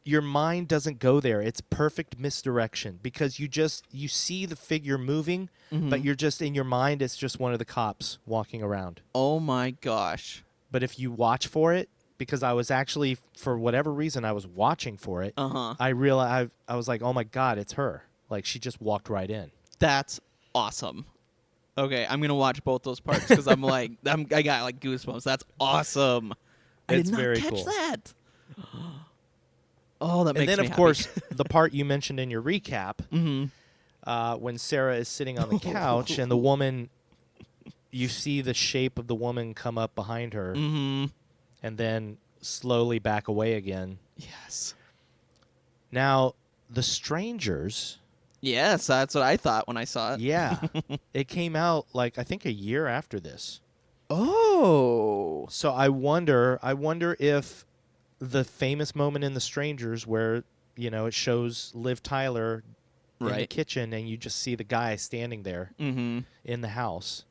your mind doesn't go there. It's perfect misdirection because you see the figure moving, but you're just in your mind, it's just one of the cops walking around. Oh my gosh. But if you watch for it, because I was actually, for whatever reason, I was watching for it, I realized, I was like, oh my God, it's her. Like, she just walked right in. That's awesome. Okay, I'm going to watch both those parts because I'm like, I got like goosebumps. That's awesome. It's I did not very catch cool. that. Oh, that makes me And then, of happy. course, the part you mentioned in your recap, when Sarah is sitting on the couch and the woman, you see the shape of the woman come up behind her and then slowly back away again. Yes. Now, The Strangers. Yes, that's what I thought when I saw it. Yeah. It came out, like, I think a year after this. Oh. So I wonder if the famous moment in The Strangers where, you know, it shows Liv Tyler in the kitchen and you just see the guy standing there in the house.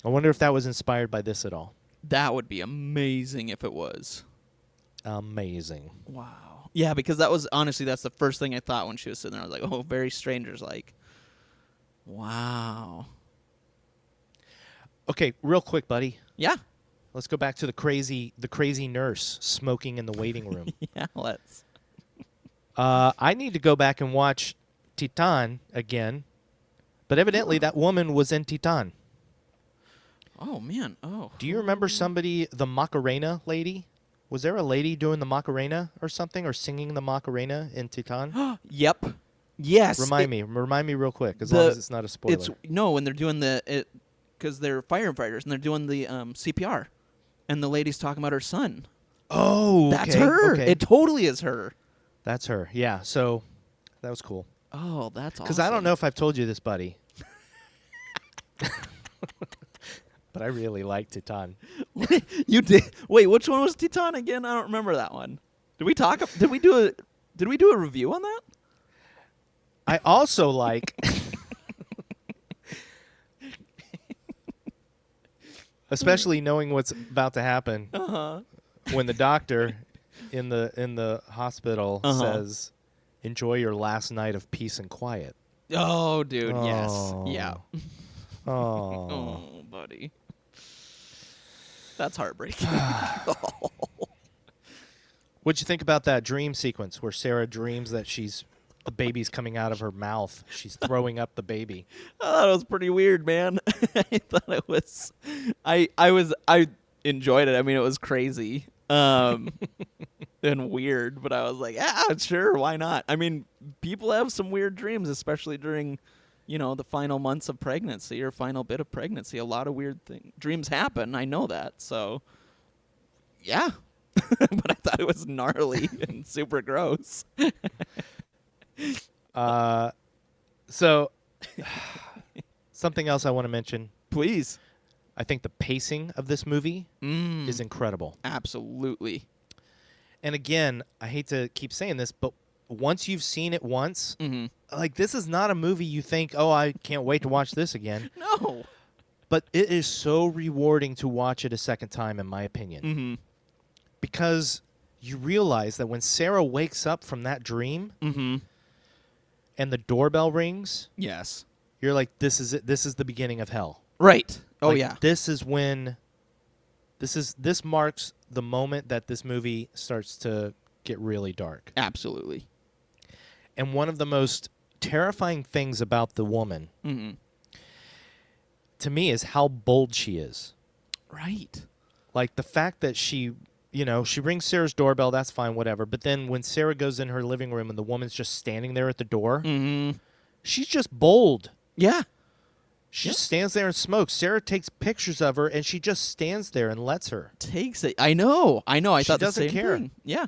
I wonder if that was inspired by this at all. That would be amazing if it was. Amazing. Wow. Yeah, because that was honestly that's the first thing I thought when she was sitting there. I was like, oh, very strangers like. Wow. Okay, real quick, buddy. Yeah. Let's go back to the crazy nurse smoking in the waiting room. Yeah, let's. I need to go back and watch Titan again, but evidently that woman was in Titan. Oh, man. Oh. Do you remember somebody, the Macarena lady? Was there a lady doing the Macarena or something, or singing the Macarena in Titan? Yep. Yes. Remind me real quick, as long as it's not a spoiler. It's no, when they're doing because they're firefighters and they're doing the CPR, and the lady's talking about her son. Oh, That's her. Okay. It totally is her. That's her. Yeah. So that was cool. Oh, that's awesome. Because I don't know if I've told you this, buddy. But I really like Titan. You did. Wait, which one was Titan again? I don't remember that one. Did we talk? Did we do a review on that? I also like, especially knowing what's about to happen, when the doctor in the hospital says, "Enjoy your last night of peace and quiet." Oh, dude, yes, Oh. yeah. Oh. Oh, buddy, that's heartbreaking. What'd you think about that dream sequence where Sarah dreams that the baby's coming out of her mouth? She's throwing up the baby. I thought it was pretty weird, man. I thought it was. I enjoyed it. I mean, it was crazy and weird, but I was like, yeah, sure, why not? I mean, people have some weird dreams, especially during, the final months of pregnancy or final bit of pregnancy. A lot of weird dreams happen. I know that. So, yeah. But I thought it was gnarly and super gross. So, something else I want to mention. Please. I think the pacing of this movie is incredible. Absolutely. And again, I hate to keep saying this, but once you've seen it once, like, this is not a movie you think, oh, I can't wait to watch this again. No. But it is so rewarding to watch it a second time, in my opinion. Mm-hmm. Because you realize that when Sarah wakes up from that dream and the doorbell rings, Yes. you're like, this is it. This is the beginning of hell. Right. Oh, Like, yeah. This is when this marks the moment that this movie starts to get really dark. Absolutely. And one of the most terrifying things about the woman to me is how bold she is. Right. Like, the fact that she rings Sarah's doorbell, that's fine, whatever. But then when Sarah goes in her living room and the woman's just standing there at the door, she's just bold. Yeah. She just stands there and smokes. Sarah takes pictures of her, and she just stands there and lets her. Takes it. I know. I She thought the doesn't same care. thing. Yeah.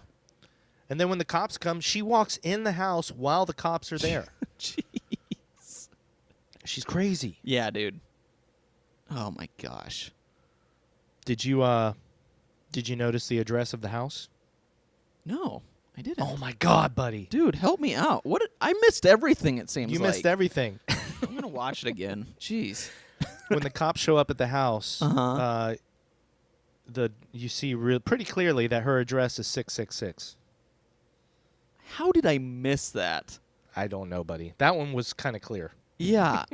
And then when the cops come, she walks in the house while the cops are there. Jeez. She's crazy. Yeah, dude. Oh, my gosh. Did you notice the address of the house? No, I didn't. Oh, my God, buddy. Dude, help me out. I missed everything, it seems You like. missed everything. I'm going to watch it again. Jeez. When the cops show up at the house, you see pretty clearly that her address is 666. How did I miss that? I don't know, buddy. That one was kind of clear. Yeah.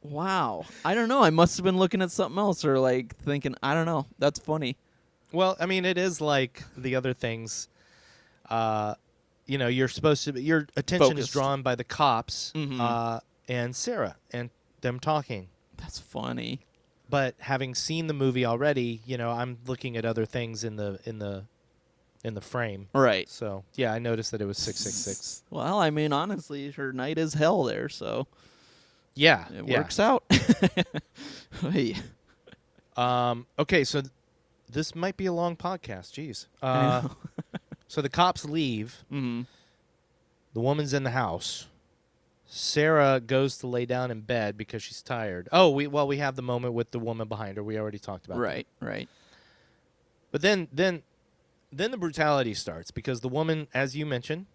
Wow. I don't know. I must have been looking at something else or like thinking, I don't know. That's funny. Well, I mean, it is like the other things. You're supposed to. Your attention is Focused. drawn by the cops and Sarah and them talking. That's funny. But having seen the movie already, I'm looking at other things in the frame. Right. So yeah, I noticed that it was 666. Well, I mean, honestly, her night is hell there, so Yeah, it works out. Hey. Okay, so this might be a long podcast. Jeez. So the cops leave. Mm-hmm. The woman's in the house. Sarah goes to lay down in bed because she's tired. Oh, we have the moment with the woman behind her. We already talked about that. Right. But then the brutality starts because the woman, as you mentioned,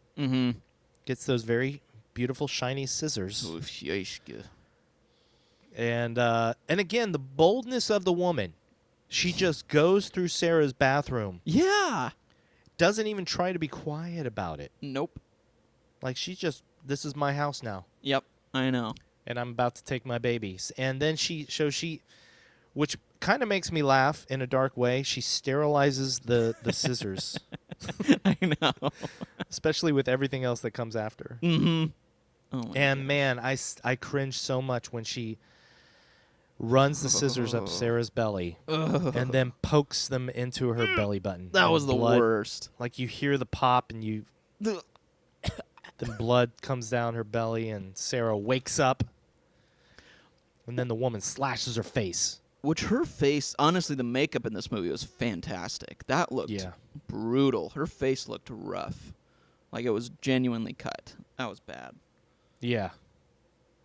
gets those very beautiful shiny scissors. And again, the boldness of the woman. She just goes through Sarah's bathroom. Yeah. doesn't even try to be quiet about it. Nope. Like, she's just, this is my house now. Yep. I know. And I'm about to take my babies. And then which kind of makes me laugh in a dark way, she sterilizes the scissors. I know. Especially with everything else that comes after. Mm-hmm. Oh my And gosh. man, I cringe so much when she runs the scissors up Sarah's belly and then pokes them into her belly button. That And was the blood, worst. Like, you hear the pop and then blood comes down her belly and Sarah wakes up. And then the woman slashes her face. Which her face, honestly, the makeup in this movie was fantastic. That looked brutal. Her face looked rough. Like it was genuinely cut. That was bad. Yeah.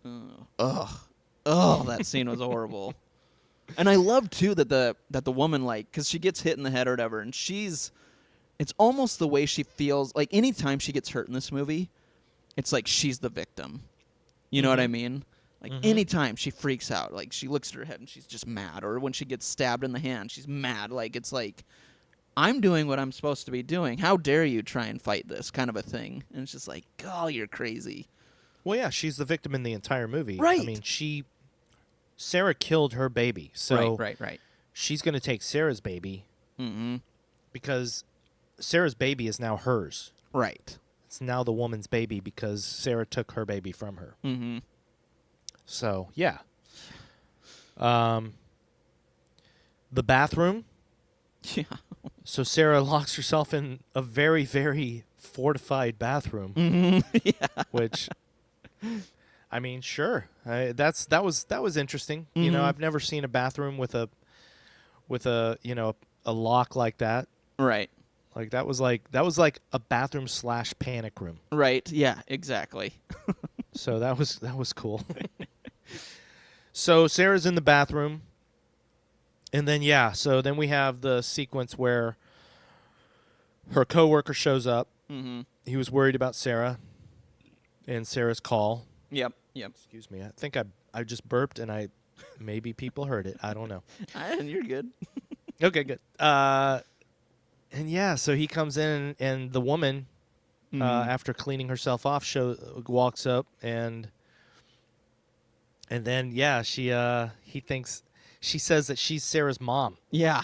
Ugh. Oh, that scene was horrible. And I love too that the woman, like, because she gets hit in the head or whatever, and it's almost the way she feels. Like anytime she gets hurt in this movie, it's like she's the victim. You know what I mean? Like anytime she freaks out, like she looks at her head and she's just mad, or when she gets stabbed in the hand, she's mad. Like it's like, I'm doing what I'm supposed to be doing. How dare you try and fight this kind of a thing? And it's just like, oh, you're crazy. Well, yeah, she's the victim in the entire movie. Right. I mean, Sarah killed her baby, so Right. she's going to take Sarah's baby because Sarah's baby is now hers. Right. It's now the woman's baby because Sarah took her baby from her. Mm-hmm. So, yeah. The bathroom. Yeah. So Sarah locks herself in a very, very fortified bathroom. Yeah. Which, I mean, sure. That was interesting. You know, I've never seen a bathroom with a a lock like that. Right. Like that was like a bathroom / panic room. Right. Yeah, exactly. So that was cool. So Sarah's in the bathroom. And then so then we have the sequence where her coworker shows up. Mm-hmm. He was worried about Sarah and Sarah's call. Yep. Excuse me. I think I just burped and maybe people heard it. I don't know. And you're good. Okay, good. And so he comes in and the woman after cleaning herself off walks up and then she says that she's Sarah's mom. Yeah.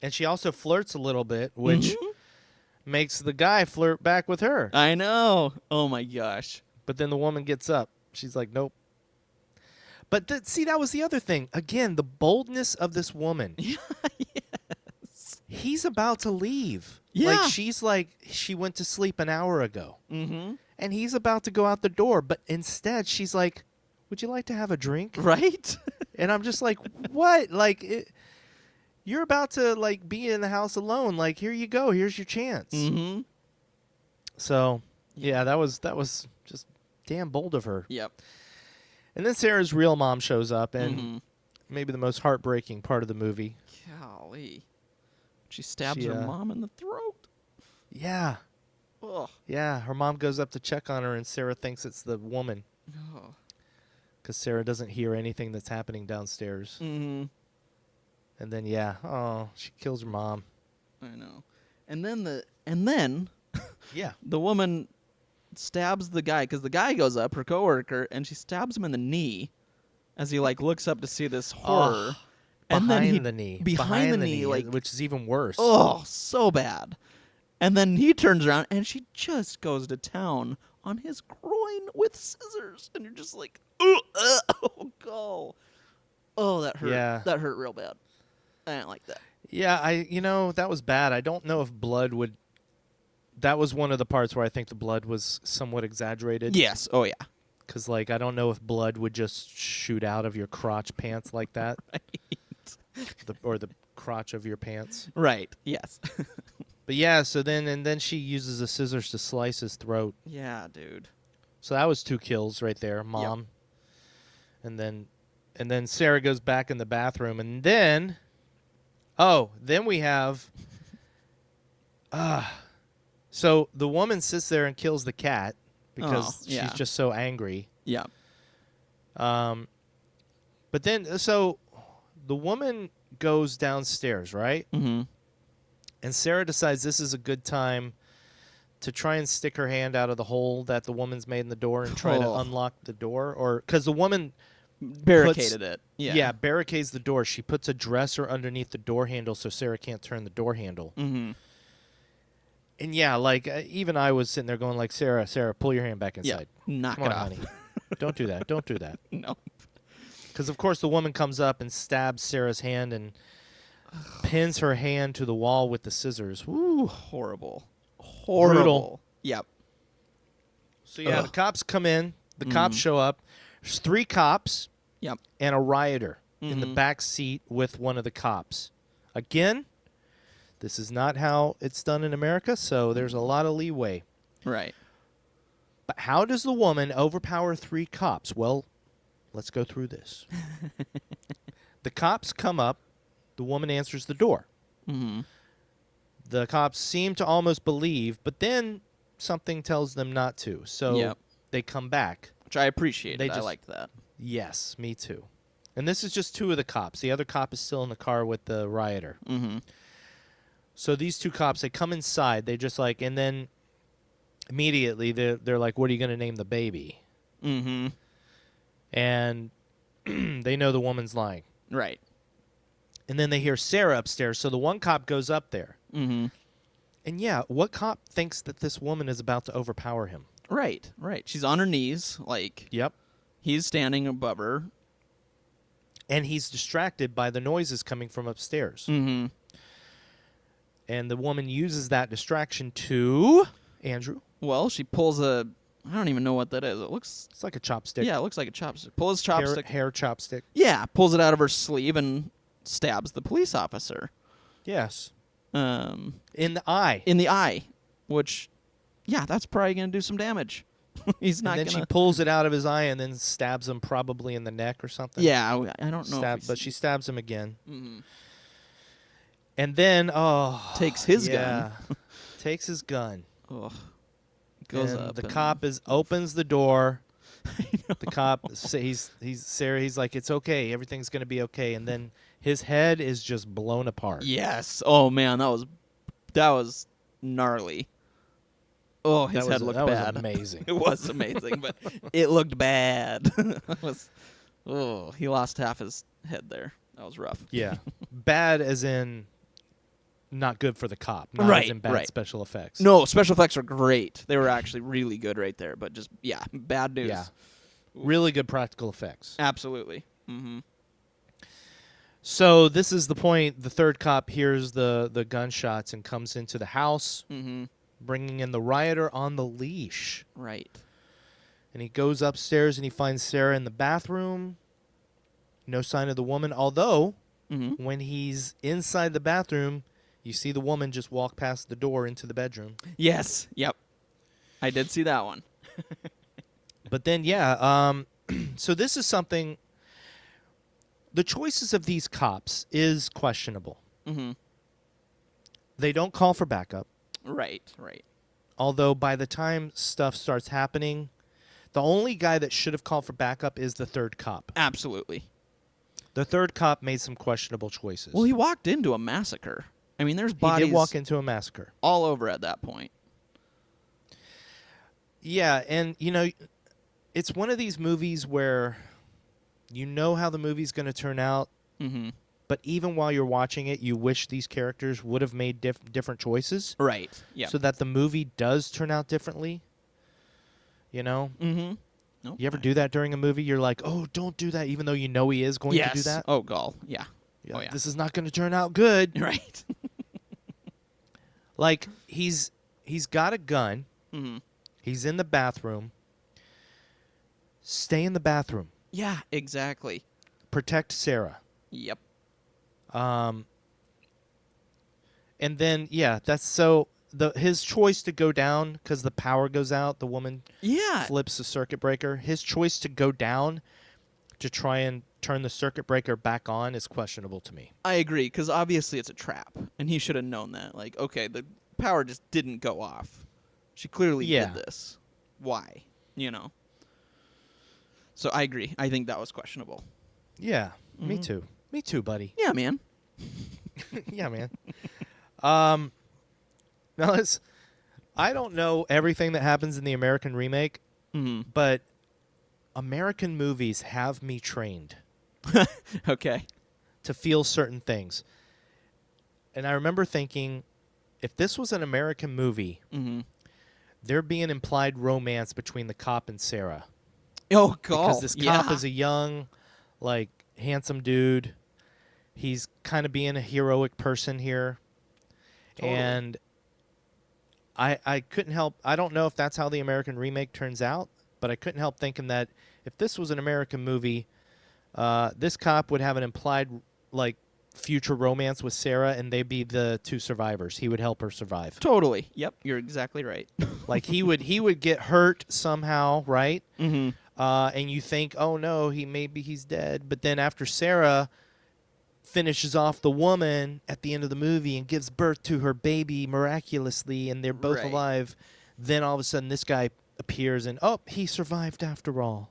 And she also flirts a little bit, which makes the guy flirt back with her. I know. Oh my gosh. But then the woman gets up. She's like, nope. But see, that was the other thing. Again, the boldness of this woman. Yes. He's about to leave. Yeah. Like, she went to sleep an hour ago. Mm-hmm. And he's about to go out the door. But instead, she's like, would you like to have a drink? Right? And I'm just like, what? Like, you're about to, like, be in the house alone. Like, here you go. Here's your chance. Mm-hmm. So, yeah, that was just damn bold of her. Yep. And then Sarah's real mom shows up, and maybe the most heartbreaking part of the movie. Golly. She stabs her mom in the throat. Yeah. Ugh. Yeah, her mom goes up to check on her, and Sarah thinks it's the woman. Oh. Because Sarah doesn't hear anything that's happening downstairs. Mm-hmm. And then, she kills her mom. I know. And then Yeah. the woman stabs the guy, because the guy goes up, her coworker, and she stabs him in the knee as he like looks up to see this horror. And Behind then the knee. Behind the knee, like, which is even worse. oh, so bad. And then he turns around and she just goes to town on his groin with scissors, and you're just like, oh god, oh that hurt. Yeah. That hurt real bad. I didn't like that. Yeah, that was bad. I don't know if blood would. That was one of the parts where I think the blood was somewhat exaggerated. Yes. Oh yeah. Because, like, I don't know if blood would just shoot out of your crotch pants like that. Right. Or the crotch of your pants. Right. Yes. But yeah, so then she uses the scissors to slice his throat. Yeah, dude. So that was 2 kills right there, mom. Yep. And then Sarah goes back in the bathroom, and then we have so the woman sits there and kills the cat because she's just so angry. Yeah. But then so the woman goes downstairs, right? Mm-hmm. And Sarah decides this is a good time to try and stick her hand out of the hole that the woman's made in the door and try to Oh. unlock the door. Or because the woman Barricaded it. Yeah. barricades the door. She puts a dresser underneath the door handle so Sarah can't turn the door handle. Mm-hmm. And yeah, like even I was sitting there going like, Sarah, pull your hand back inside. Yeah. Knock Come it on, off. honey. Don't do that. Don't do that. No. Because, of course, the woman comes up and stabs Sarah's hand and pins her hand to the wall with the scissors. Woo. Horrible. Brutal. Yep. So, yeah, Ugh. the cops come in. The cops show up. There's 3 cops Yep. and a rioter in the Mhm. back seat with one of the cops. Again, this is not how it's done in America, so there's a lot of leeway. Right. But how does the woman overpower 3 cops? Well, let's go through this. The cops come up. The woman answers the door. Mm-hmm. The cops seem to almost believe, but then something tells them not to. So Yep. they come back. Which I appreciate. They I just- liked that. Yes, me too. And this is just 2 of the cops. The other cop is still in the car with the rioter. Mm-hmm. So these 2 cops, they come inside. They just like, and then immediately they're like, what are you going to name the baby? Mm-hmm. And they know the woman's lying. Right. And then they hear Sarah upstairs. So the one cop goes up there. Mm-hmm. And yeah, what cop thinks that this woman is about to overpower him? Right. She's on her knees, like Yep. he's standing above her. And he's distracted by the noises coming from upstairs. Mm-hmm. And the woman uses that distraction to Andrew. Well, she pulls a. I don't even know what that is. It looks. It's like a chopstick. Yeah, it looks like a chopstick. Pulls his chopstick. Hair chopstick. Yeah, pulls it out of her sleeve and stabs the police officer. Yes. In In the eye. the eye, which, yeah, that's probably gonna do some damage. He's not and then gonna. she pulls it out of his eye and then stabs him probably in the neck or something. Yeah, I don't know. But she stabs him again. Mm-hmm. And then, Takes his yeah, gun. takes his gun. Ugh. Goes and up. the and- cop opens the door. The cop he's Sarah. He's like, it's okay. Everything's gonna be okay. And then his head is just blown apart. Yes. Oh man, that was gnarly. Oh, his head looked that bad. was amazing. It was amazing, but it looked bad. He lost half his head there. That was rough. Yeah, bad as in not good for the cop. Not Right, as in bad right. special effects. No, special effects are great. They were actually really good right there, but just bad news. Yeah, really good practical effects. Absolutely. Mm-hmm. So this is the point. The third cop hears the gunshots and comes into the house, Mm-hmm. bringing in the rioter on the leash. Right. And he goes upstairs and he finds Sarah in the bathroom. No sign of the woman. Although, Mm-hmm. when he's inside the bathroom, you see the woman just walk past the door into the bedroom. Yes. Yep. I did see that one. But then, yeah. So this is something. The choices of these cops is questionable. Mm-hmm. They don't call for backup. Right. Although by the time stuff starts happening, the only guy that should have called for backup is the third cop. Absolutely. The third cop made some questionable choices. Well, he walked into a massacre. I mean, there's He bodies did walk into a massacre. all over at that point. Yeah, and it's one of these movies where you know how the movie's going to turn out, Mm-hmm. but even while you're watching it, you wish these characters would have made different choices Right. Yeah. so that the movie does turn out differently. You know? Mm-hmm. Nope. You ever do that during a movie? You're like, oh, don't do that, even though you know he is going to do that? Oh, gall. Yeah. Yeah, Oh, yeah. This is not going to turn out good. Right. Like, he's got a gun. Mm-hmm. He's in the bathroom. Stay in the bathroom. Yeah, exactly. Protect Sarah. Yep. And then, yeah, that's so... His choice to go down because the power goes out, the woman Yeah. flips the circuit breaker. His choice to go down to try and turn the circuit breaker back on is questionable to me. I agree, because obviously it's a trap, and he should have known that. Like, okay, the power just didn't go off. She clearly Yeah. did this. Why? So I agree. I think that was questionable. Yeah, me Mhm. too. Me too, buddy. Yeah, man. Yeah, man. Now I don't know everything that happens in the American remake, but American movies have me trained Okay. to feel certain things. And I remember thinking, if this was an American movie, there'd be an implied romance between the cop and Sarah. Oh, God. Because this cop is a young, like, handsome dude. He's kind of being a heroic person here. Totally. And I couldn't help, I don't know if that's how the American remake turns out, but I couldn't help thinking that if this was an American movie, this cop would have an implied, like, future romance with Sarah, and they'd be the two survivors. He would help her survive. Totally. Yep, you're exactly right. Like, he would get hurt somehow, right? Mm-hmm. And you think, oh no, maybe he's dead. But then after Sarah finishes off the woman at the end of the movie and gives birth to her baby miraculously, and they're both Right. alive, then all of a sudden this guy appears and, oh, he survived after all.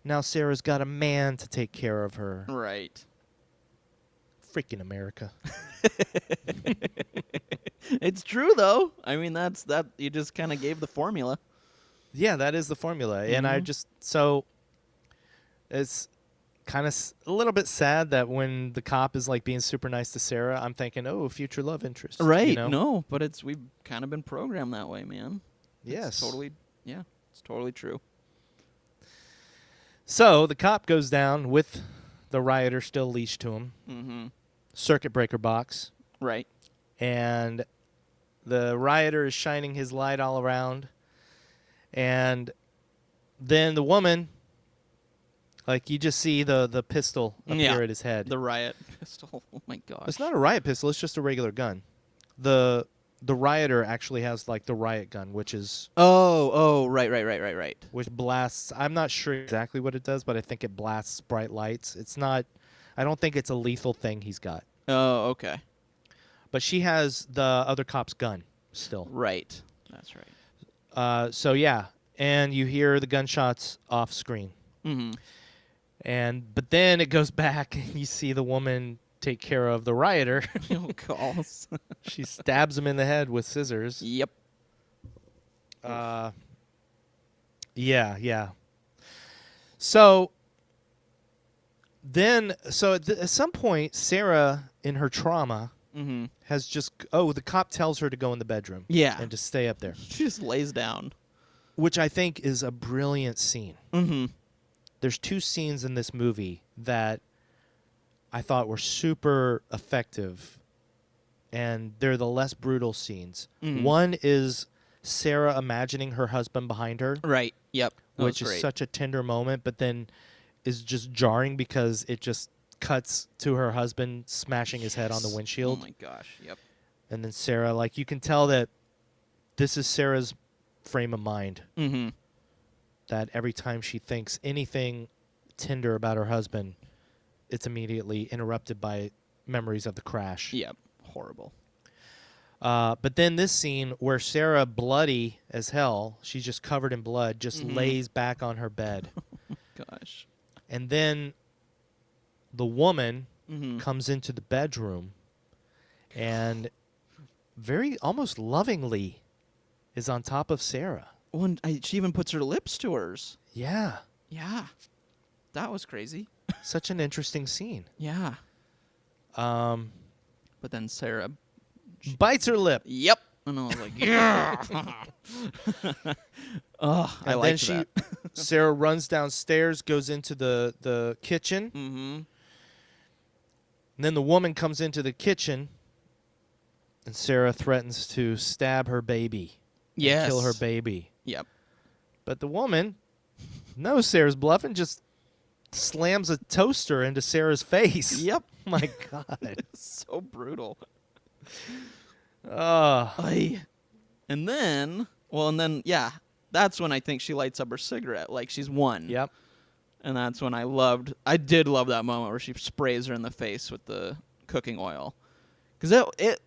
Now Sarah's got a man to take care of her. Right. Freaking America. It's true, though. I mean, that you just kind of gave the formula. Yeah, that is the formula. And I just, so it's kind of a little bit sad that when the cop is like being super nice to Sarah, I'm thinking, oh, future love interest. Right. You know? No, but we've kind of been programmed that way, man. Yes. It's totally true. So the cop goes down with the rioter still leashed to him. Mm-hmm. Circuit breaker box. Right. And the rioter is shining his light all around. And then the woman, like, you just see the pistol appear at his head. The riot pistol. Oh, my gosh. It's not a riot pistol. It's just a regular gun. The rioter actually has, like, the riot gun, which is... Oh, right. Which blasts... I'm not sure exactly what it does, but I think it blasts bright lights. It's not... I don't think it's a lethal thing he's got. Oh, okay. But she has the other cop's gun still. Right. That's right. So, yeah. And you hear the gunshots off screen. Mm-hmm. But then it goes back and you see the woman take care of the rioter. Oh, calls. She stabs him in the head with scissors. Yep. Yeah. So then, at some point, Sarah, in her trauma, has just, the cop tells her to go in the bedroom. Yeah. And to stay up there. She just lays down. Which I think is a brilliant scene. Mm-hmm. There's two scenes in this movie that I thought were super effective, and they're the less brutal scenes. Mhm. One is Sarah imagining her husband behind her, Right. Yep. That which was is great. such a tender moment, but then is just jarring because it just cuts to her husband smashing his head on the Yes. windshield. Oh, my gosh. Yep. And then Sarah, like, you can tell that this is Sarah's frame of mind, Mm-hmm. that every time she thinks anything tender about her husband, it's immediately interrupted by memories of the crash. Yep. Horrible. But then this scene where Sarah, bloody as hell, she's just covered in blood, just lays back on her bed. Gosh. And then the woman Mm-hmm. comes into the bedroom and very almost lovingly is on top of Sarah. She even puts her lips to hers. Yeah. Yeah. That was crazy. Such an interesting scene. Yeah. But then Sarah... Bites her lip. Yep. And I was like, yeah. Oh, I And like then that. Sarah runs downstairs, goes into the kitchen. Mm-hmm. And then the woman comes into the kitchen, and Sarah threatens to stab her baby. and Yes. Kill her baby. Yep. But the woman knows Sarah's bluffing, just slams a toaster into Sarah's face. Yep. My God. So brutal. Oh. And then, yeah, that's when I think she lights up her cigarette. Like, she's won. Yep. And that's when I did love that moment where she sprays her in the face with the cooking oil. Because that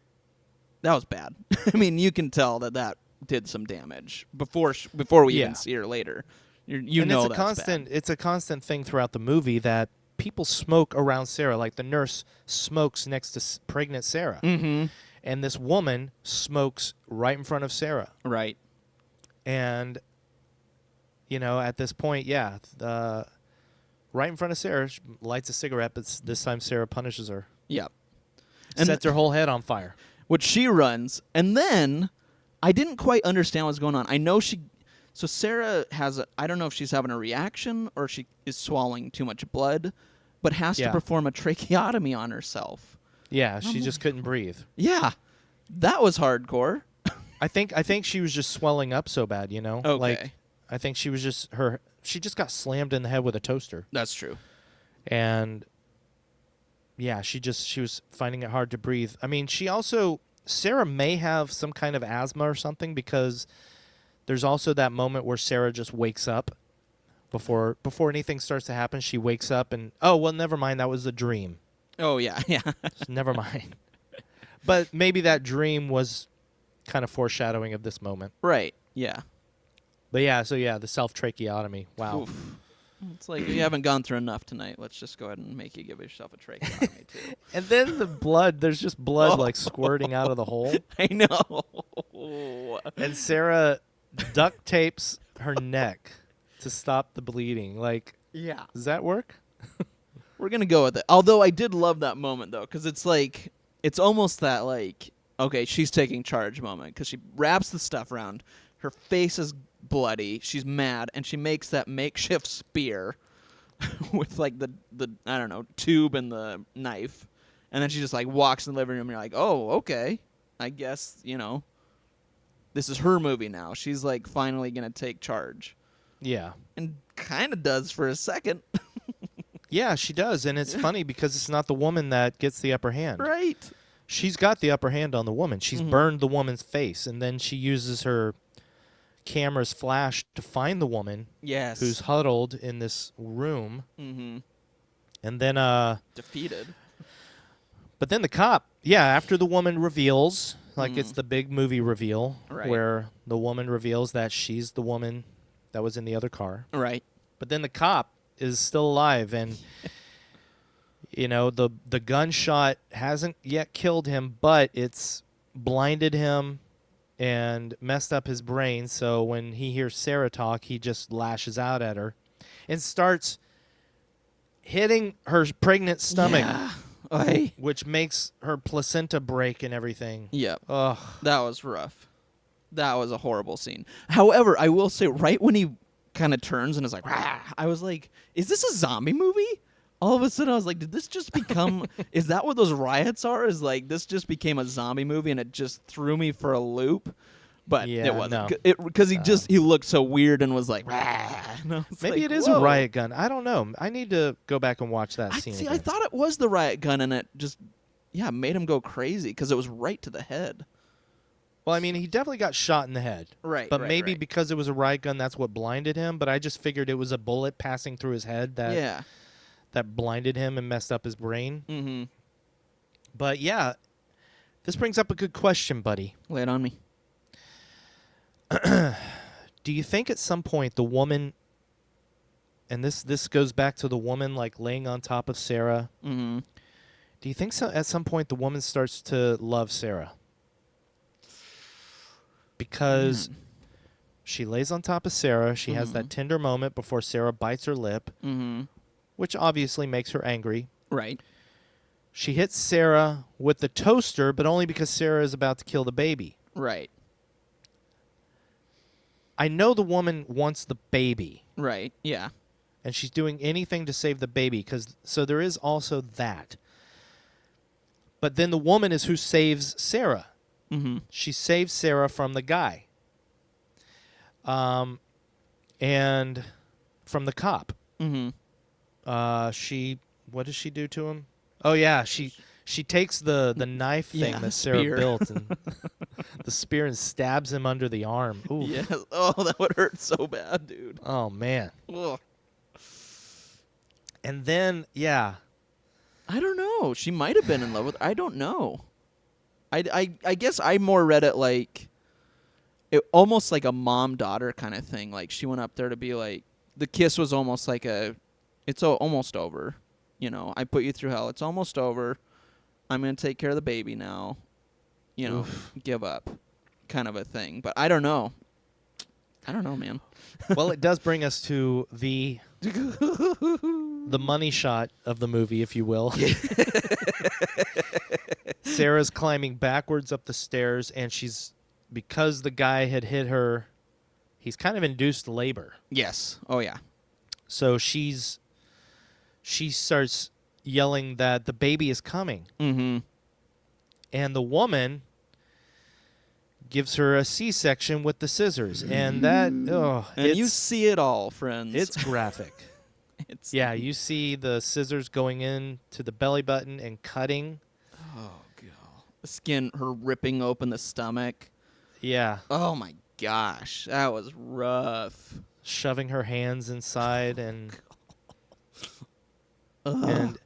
was bad. I mean, you can tell that did some damage before we even see her later. You know it's a that's constant. bad. It's a constant thing throughout the movie that people smoke around Sarah. Like the nurse smokes next to pregnant Sarah, Mm-hmm. And this woman smokes right in front of Sarah. Right. And, at this point, right in front of Sarah, she lights a cigarette, but this time Sarah punishes her. Yep. And sets her whole head on fire. Which she runs. And then I didn't quite understand what's going on. I know so Sarah I don't know if she's having a reaction or she is swallowing too much blood, but has to perform a tracheotomy on herself. Yeah, she just couldn't breathe. Yeah. That was hardcore. I think she was just swelling up so bad, Okay. Like, I think she was she just got slammed in the head with a toaster. That's true. And yeah, she was finding it hard to breathe. I mean, Sarah may have some kind of asthma or something, because there's also that moment where Sarah just wakes up before anything starts to happen. She wakes up and, oh, well, never mind. That was a dream. Oh, yeah. Yeah. Never mind. But maybe that dream was kind of foreshadowing of this moment. Right. Yeah. But yeah, the self-tracheotomy. Wow. Oof. It's like you haven't gone through enough tonight. Let's just go ahead and make you give yourself a tracheotomy, too. And then the blood, there's just blood like squirting out of the hole. I know. And Sarah duct tapes her neck to stop the bleeding. Like, yeah. Does that work? We're going to go with it. Although I did love that moment, though, because it's like, it's almost that, like, okay, she's taking charge moment, because she wraps the stuff around. Her face is bloody. She's mad, and she makes that makeshift spear with, like, the I don't know, tube and the knife. And then she just, like, walks in the living room, and you're like, oh, okay. I guess, this is her movie now. She's, like, finally going to take charge. Yeah. And kind of does for a second. Yeah, she does. And it's funny because it's not the woman that gets the upper hand. Right. She's got the upper hand on the woman. She's burned the woman's face, and then she uses her camera's flash to find the woman. Yes. Who's huddled in this room. Mm-hmm. And then defeated. But then the cop, after the woman reveals, like it's the big movie reveal, right, where the woman reveals that she's the woman that was in the other car. Right. But then the cop is still alive, and the gunshot hasn't yet killed him, but it's blinded him and messed up his brain. So when he hears Sarah talk, he just lashes out at her and starts hitting her pregnant stomach, which makes her placenta break and everything. Yep. Ugh. That was rough. That was a horrible scene. However, I will say, right when he kind of turns and is like, rah, I was like, is this a zombie movie? All of a sudden, I was like, did this just become, is that what those riots are? Is like, this just became a zombie movie and it just threw me for a loop? But it wasn't. Because he looked so weird and was like, rah. Maybe it is a riot gun. I don't know. I need to go back and watch that scene again. I thought it was the riot gun, and it just, made him go crazy because it was right to the head. Well, I mean, he definitely got shot in the head. Right. But maybe because it was a riot gun, that's what blinded him. But I just figured it was a bullet passing through his head that blinded him and messed up his brain. Mm-hmm. But yeah, this brings up a good question, buddy. Lay it on me. Do you think at some point the woman, and this goes back to the woman like laying on top of Sarah, mm-hmm. Do you think at some point the woman starts to love Sarah? Because she lays on top of Sarah. She has that tender moment before Sarah bites her lip, which obviously makes her angry. Right. She hits Sarah with the toaster, but only because Sarah is about to kill the baby. Right. I know the woman wants the baby. Right, yeah. And she's doing anything to save the baby, so there is also that. But then the woman is who saves Sarah. Mm-hmm. She saves Sarah from the guy. And from the cop. Mm-hmm. What does she do to him? Oh, yeah, she takes the knife thing that Sarah built, and the spear, and stabs him under the arm. Ooh. Yes. Oh, that would hurt so bad, dude. Oh, man. Ugh. And then, I don't know. She might have been in love with... I don't know. I guess I more read it like... almost like a mom-daughter kind of thing. Like, she went up there to be like... The kiss was almost like a... It's almost over. You know, I put you through hell. It's almost over. I'm going to take care of the baby now. give up kind of a thing. But I don't know. I don't know, man. Well, it does bring us to the money shot of the movie, if you will. Sarah's climbing backwards up the stairs, and because the guy had hit her, he's kind of induced labor. Yes. Oh, yeah. So she starts yelling that the baby is coming. Mm-hmm. And the woman gives her a C-section with the scissors. And that, you see it all, friends. It's graphic. Yeah, you see the scissors going in to the belly button and cutting. Oh, God. The skin, her ripping open the stomach. Yeah. Oh, my gosh. That was rough. Shoving her hands inside and Ugh.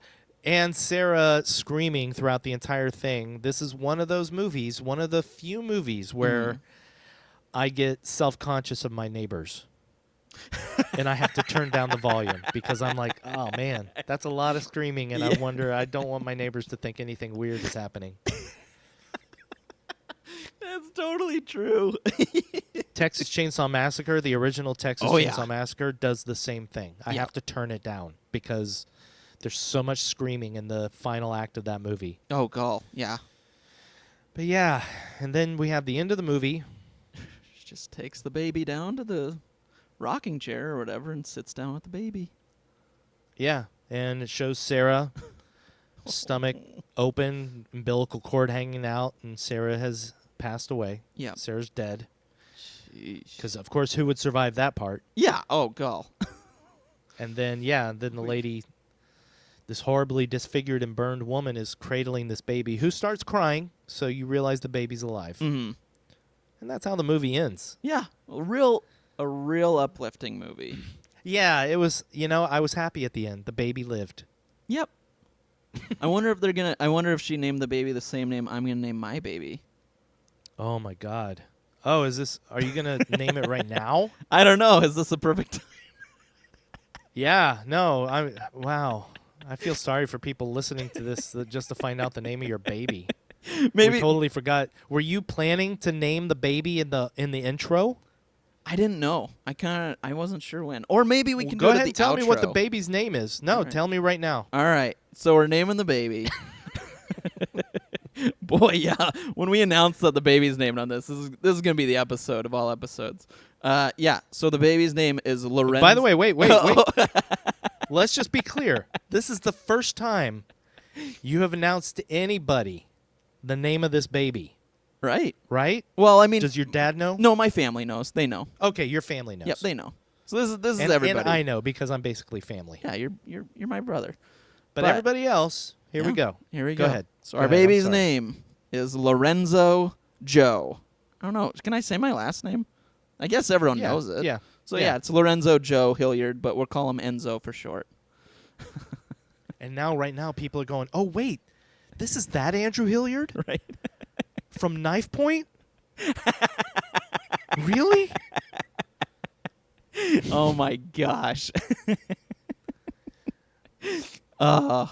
and Sarah screaming throughout the entire thing. This is one of those movies, one of the few movies where I get self-conscious of my neighbors. And I have to turn down the volume because I'm like, oh, man, that's a lot of screaming, and I don't want my neighbors to think anything weird is happening. That's totally true. Texas Chainsaw Massacre, the original Texas Chainsaw Massacre, does the same thing. I have to turn it down because there's so much screaming in the final act of that movie. Oh, God. Yeah. But yeah, and then we have the end of the movie. She just takes the baby down to the rocking chair or whatever and sits down with the baby. Yeah, and it shows Sarah, stomach open, umbilical cord hanging out, and Sarah has passed away. Yeah. Sarah's dead. Sheesh. Because, of course, who would survive that part? Yeah. Oh, God. And then, the lady, this horribly disfigured and burned woman, is cradling this baby who starts crying, so you realize the baby's alive. Mm-hmm. And that's how the movie ends. Yeah. A real uplifting movie. Yeah, it was, I was happy at the end. The baby lived. Yep. I wonder if she named the baby the same name I'm going to name my baby. Oh, my God. Oh, are you going to name it right now? I don't know. Is this a perfect time? Yeah, no, wow. I feel sorry for people listening to this just to find out the name of your baby. Maybe we totally forgot. Were you planning to name the baby in the intro? I didn't know. I wasn't sure when. Or maybe we can go do ahead it at and the tell outro. me what the baby's name is. No, right. Tell me right now. All right. So we're naming the baby. Boy, yeah. When we announce that the baby's named on this is going to be the episode of all episodes. Yeah. So the baby's name is Lorenzo. By the way, wait. Let's just be clear. This is the first time you have announced to anybody the name of this baby. Right. Well, I mean, does your dad know? No, my family knows. They know. Okay, your family knows. Yep, they know. So this is everybody. And I know because I'm basically family. Yeah, you're my brother. But everybody else, here we go. Here we go. Go ahead. So our baby's name is Lorenzo Joe. I don't know. Can I say my last name? I guess everyone knows it. Yeah. So yeah, it's Lorenzo Joe Hilliard, but we'll call him Enzo for short. And right now, people are going, oh, wait, this is that Andrew Hilliard? Right. From Knife Point? Really? Oh, my gosh. So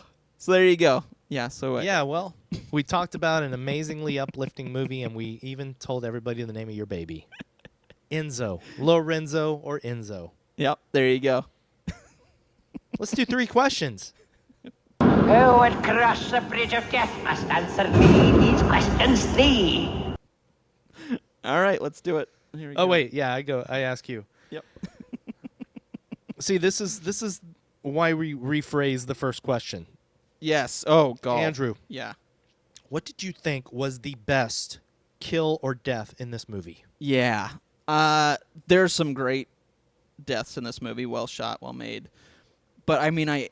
there you go. Yeah, so yeah, well, we talked about an amazingly uplifting movie, and we even told everybody the name of your baby. Enzo. Lorenzo or Enzo. Yep, there you go. Let's do 3 questions. Who would cross the bridge of death must answer me these questions 3. All right, let's do it. Here we go. Oh, wait, yeah, I ask you. Yep. See, this is why we rephrase the first question. Yes. Oh, God. Andrew. Yeah. What did you think was the best kill or death in this movie? Yeah. There's some great deaths in this movie, well shot, well made. But I mean, I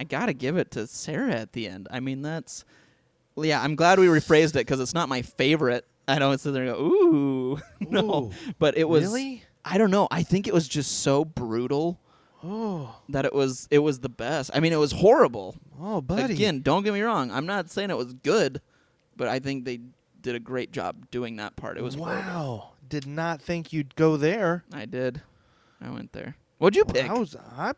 gotta give it to Sarah at the end. I mean, I'm glad we rephrased it because it's not my favorite. I don't sit there and go, ooh, no. Ooh, but it was. Really? I don't know. I think it was just so brutal. Oh. That it was the best. I mean, it was horrible. Oh, buddy. Again, don't get me wrong. I'm not saying it was good, but I think they did a great job doing that part. It was horrible. Wow. Did not think you'd go there. I did. I went there. What'd you pick?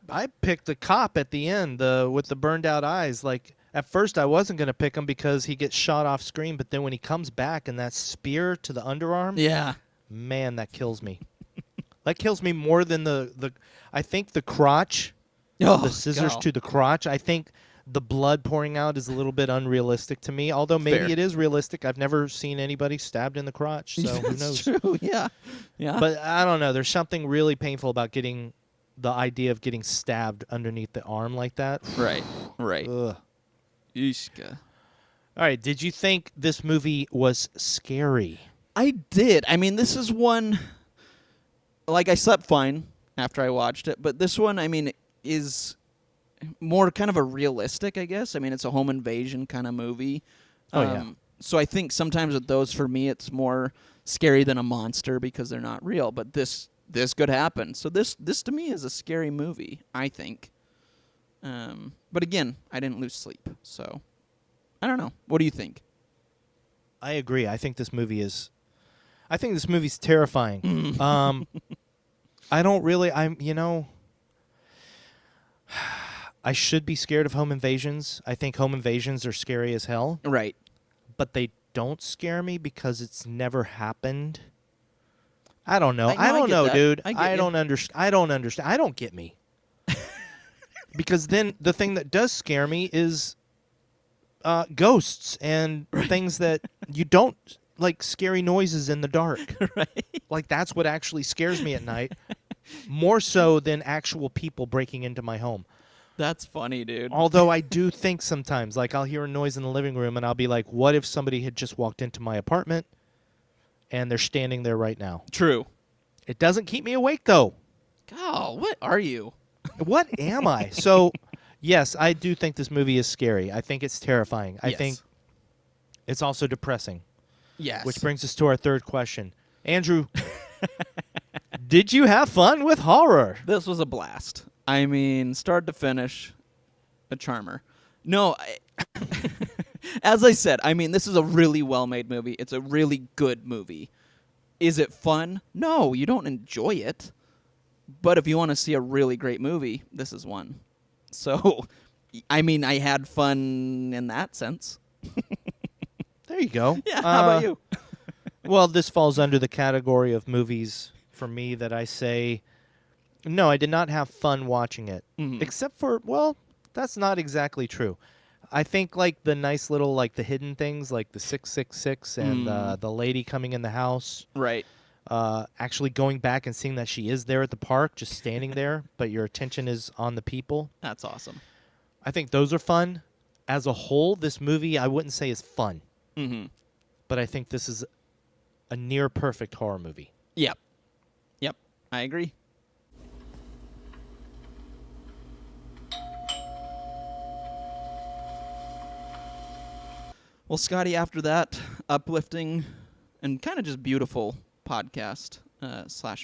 I picked the cop at the end with the burned out eyes. Like, At first, I wasn't going to pick him because he gets shot off screen, but then when he comes back and that spear to the underarm, Yeah. man, that kills me. That kills me more than the I think the crotch, the scissors to the crotch. I think the blood pouring out is a little bit unrealistic to me, although maybe Fair. it is realistic. I've never seen anybody stabbed in the crotch, so who knows? That's true. Yeah. Yeah. But I don't know. There's something really painful about getting the idea of getting stabbed underneath the arm like that. right. Right. Ugh. Ishka. All right. Did you think this movie was scary? I did. I mean, this is one. Like, I slept fine after I watched it, but this one, I mean, is more kind of a realistic, I guess. I mean, it's a home invasion kind of movie. Oh, yeah. So I think sometimes with those, for me, it's more scary than a monster because they're not real. But this could happen. So this to me is a scary movie, I think. But again, I didn't lose sleep, so I don't know. What do you think? I agree. I think this movie's terrifying. I don't really. I should be scared of home invasions. I think home invasions are scary as hell, Right. but they don't scare me because it's never happened. I don't know. I don't get know, that. dude. I get I you. don't understand. I don't understand. I don't get me. Because then the thing that does scare me is ghosts and things that you don't like, scary noises in the dark. Right. Like, that's what actually scares me at night, more so than actual people breaking into my home. That's funny, dude. Although I do think sometimes, like, I'll hear a noise in the living room and I'll be like, what if somebody had just walked into my apartment and they're standing there right now? True. It doesn't keep me awake, though. God, what are you? What am I? So, yes, I do think this movie is scary. I think it's terrifying. I Yes. think it's also depressing. Yes. Which brings us to our third question. Andrew, did you have fun with horror? This was a blast. I mean, start to finish, a charmer. No, as I said, I mean, this is a really well-made movie. It's a really good movie. Is it fun? No, you don't enjoy it. But if you want to see a really great movie, this is one. So, I mean, I had fun in that sense. There you go. Yeah, how about you? Well, this falls under the category of movies for me that I say, no, I did not have fun watching it. Mhm. Except for, well, that's not exactly true. I think, like, the nice little, like, the hidden things, like the 666 and the lady coming in the house. Right. Actually going back and seeing that she is there at the park, just standing there, but your attention is on the people. That's awesome. I think those are fun. As a whole, this movie I wouldn't say is fun, Mm-hmm. but I think this is a near perfect horror movie. Yep. Yep. I agree. Well, Scotty, after that uplifting and kind of just beautiful podcast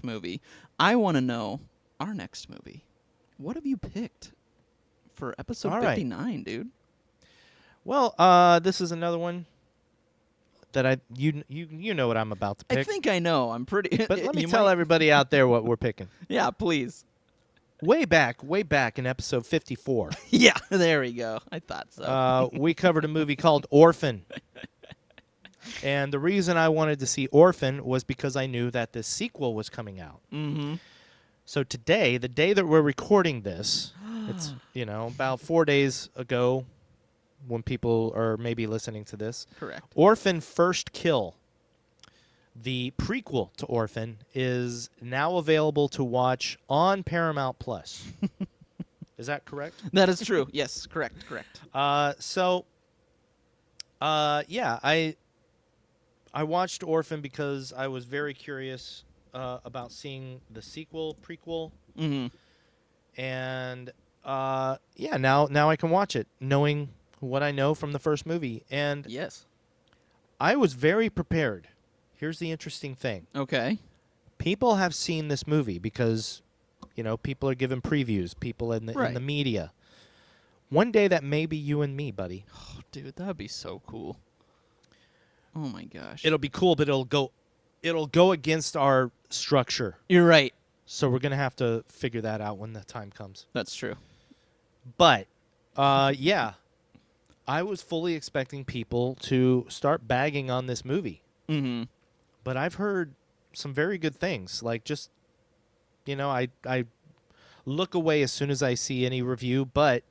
/ movie, I want to know our next movie. What have you picked for episode All right. 59, dude? Well, this is another one that you know what I'm about to pick. I think I know. I'm pretty. But let me you tell might- everybody out there what we're picking. Yeah, please. Way back in episode 54, Yeah, there we go. I thought so. we covered a movie called Orphan. And the reason I wanted to see Orphan was because I knew that this sequel was coming out. Mm-hmm. So today, the day that we're recording this, it's, about 4 days ago when people are maybe listening to this. Correct. Orphan First Kill, the prequel to Orphan, is now available to watch on Paramount Plus. Is that correct? That is true. Yes, correct. I watched Orphan because I was very curious about seeing the prequel, Mm-hmm. and now I can watch it, knowing what I know from the first movie, and Yes. I was very prepared. Here's the interesting thing: Okay. people have seen this movie because, people are given previews, people in the Right. media. One day that may be you and me, buddy. Oh, dude, that would be so cool. Oh my gosh. It'll be cool, but it'll go against our structure. You're right. So we're gonna have to figure that out when the time comes. That's true. But yeah, I was fully expecting people to start bagging on this movie. Mm-hmm. But I've heard some very good things. Like, just, I look away as soon as I see any review, but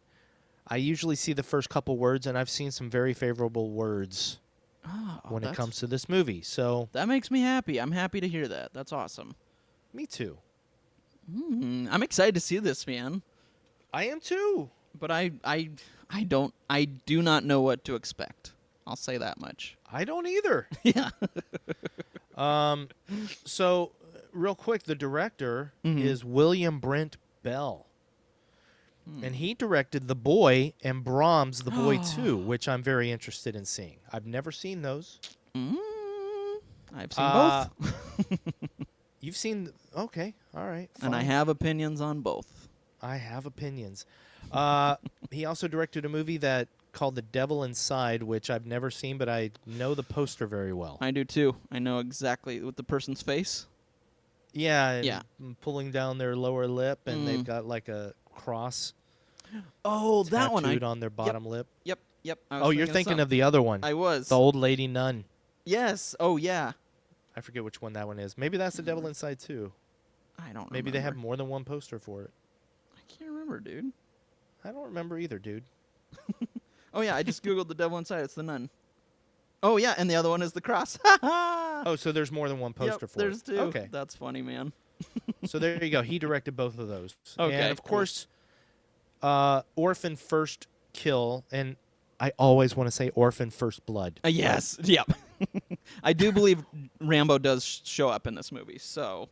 I usually see the first couple words, and I've seen some very favorable words when it comes to this movie. So that makes me happy. I'm happy to hear that. That's awesome. me too. I'm excited to see this, man. I am too. But I do not know what to expect. I'll say that much. I don't either. Yeah. So, real quick, the director Mhm. is William Brent Bell. And he directed The Boy and Brahms' The Boy 2, which I'm very interested in seeing. I've never seen those. I've seen both. You've seen... Okay, all right. And I fine. have opinions on both. I have opinions. He also directed a movie called The Devil Inside, which I've never seen, but I know the poster very well. I do too. I know exactly with the person's face. Yeah, and Yeah. pulling down their lower lip, and they've got like a cross Oh, that one. tattooed on their bottom lip. Yep. Oh, you're thinking of the other one. I was. The old lady nun. Yes. Oh, yeah. I forget which one that one is. Maybe that's The Devil Inside too. I don't Maybe remember. they have more than one poster for it. I can't remember, dude. I don't remember either, dude. Oh, yeah. I just Googled The Devil Inside. It's the nun. Oh, yeah. And the other one is the cross. Oh, so there's more than one poster for there's it. two. Okay. That's funny, man. So there you go. He directed both of those. Okay, And of cool. course, Orphan First Kill, and I always want to say Orphan First Blood. Yes. Yep. I do believe Rambo does show up in this movie. So,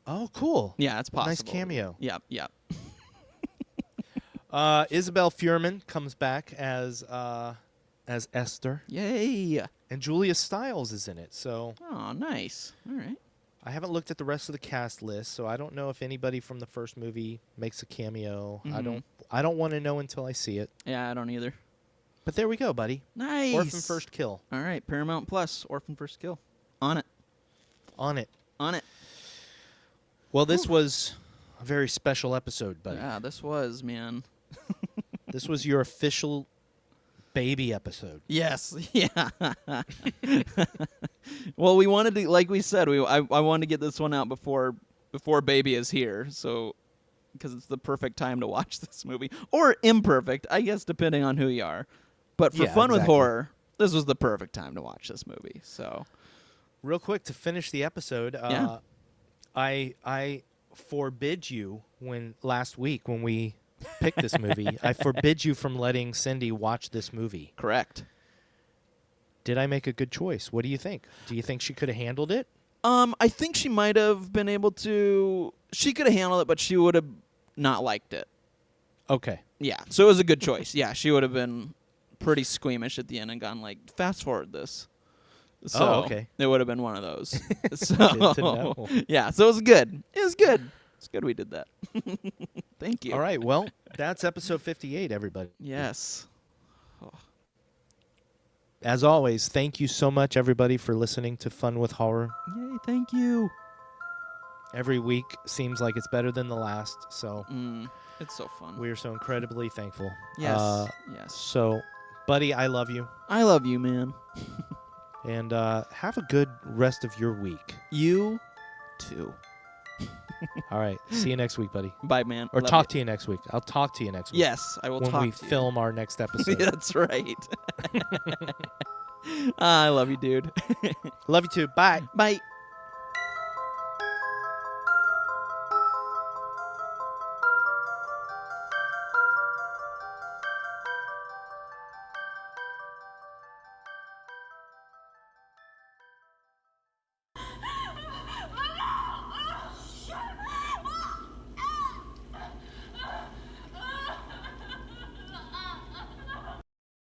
Oh, cool. yeah, it's possible. Nice cameo. Yep. Isabel Fuhrman comes back as Esther, Yay. and Julia Stiles is in it. So Oh, nice. All right. I haven't looked at the rest of the cast list, so I don't know if anybody from the first movie makes a cameo. Mhm. I don't want to know until I see it. Yeah, I don't either. But there we go, buddy. Nice. Orphan First Kill. All right, Paramount Plus, Orphan First Kill. On it. On it. On it. Well, this was a very special episode, buddy. Yeah, this was, man. This was your official baby episode. Yes. Yeah. Well, we wanted to, like we said, I wanted to get this one out before baby is here, so because it's the perfect time to watch this movie, or imperfect, I guess, depending on who you are. But for Yeah, fun with exactly. horror, this was the perfect time to watch this movie. So Real quick to finish the episode, Yeah. I forbid you last week when we picked this movie, I forbid you from letting Cindy watch this movie. correct. Did I make a good choice? What do you think? Do you think she could have handled it? I think she might have been able to. She could have handled it, but she would have not liked it. Okay. Yeah, so it was a good choice. Yeah, she would have been pretty squeamish at the end and gone like, "Fast forward this." So Oh, okay. It would have been one of those. So Good to know. yeah, so it was good. It was good. It's good we did that. Thank you. All right. Well, that's episode 58, everybody. Yes. As always, thank you so much, everybody, for listening to Fun with Horror. Yay! Thank you. Every week seems like it's better than the last, so It's so fun. we are so incredibly thankful. Yes. Yes. So, buddy, I love you. I love you, man. And have a good rest of your week. You too. All right. See you next week, buddy. Bye, man. Or Love talk you. to you next week. I'll talk to you next week. Yes, I will when talk we to you. film our next episode. That's right. I love you, dude. Love you too. Bye. Bye.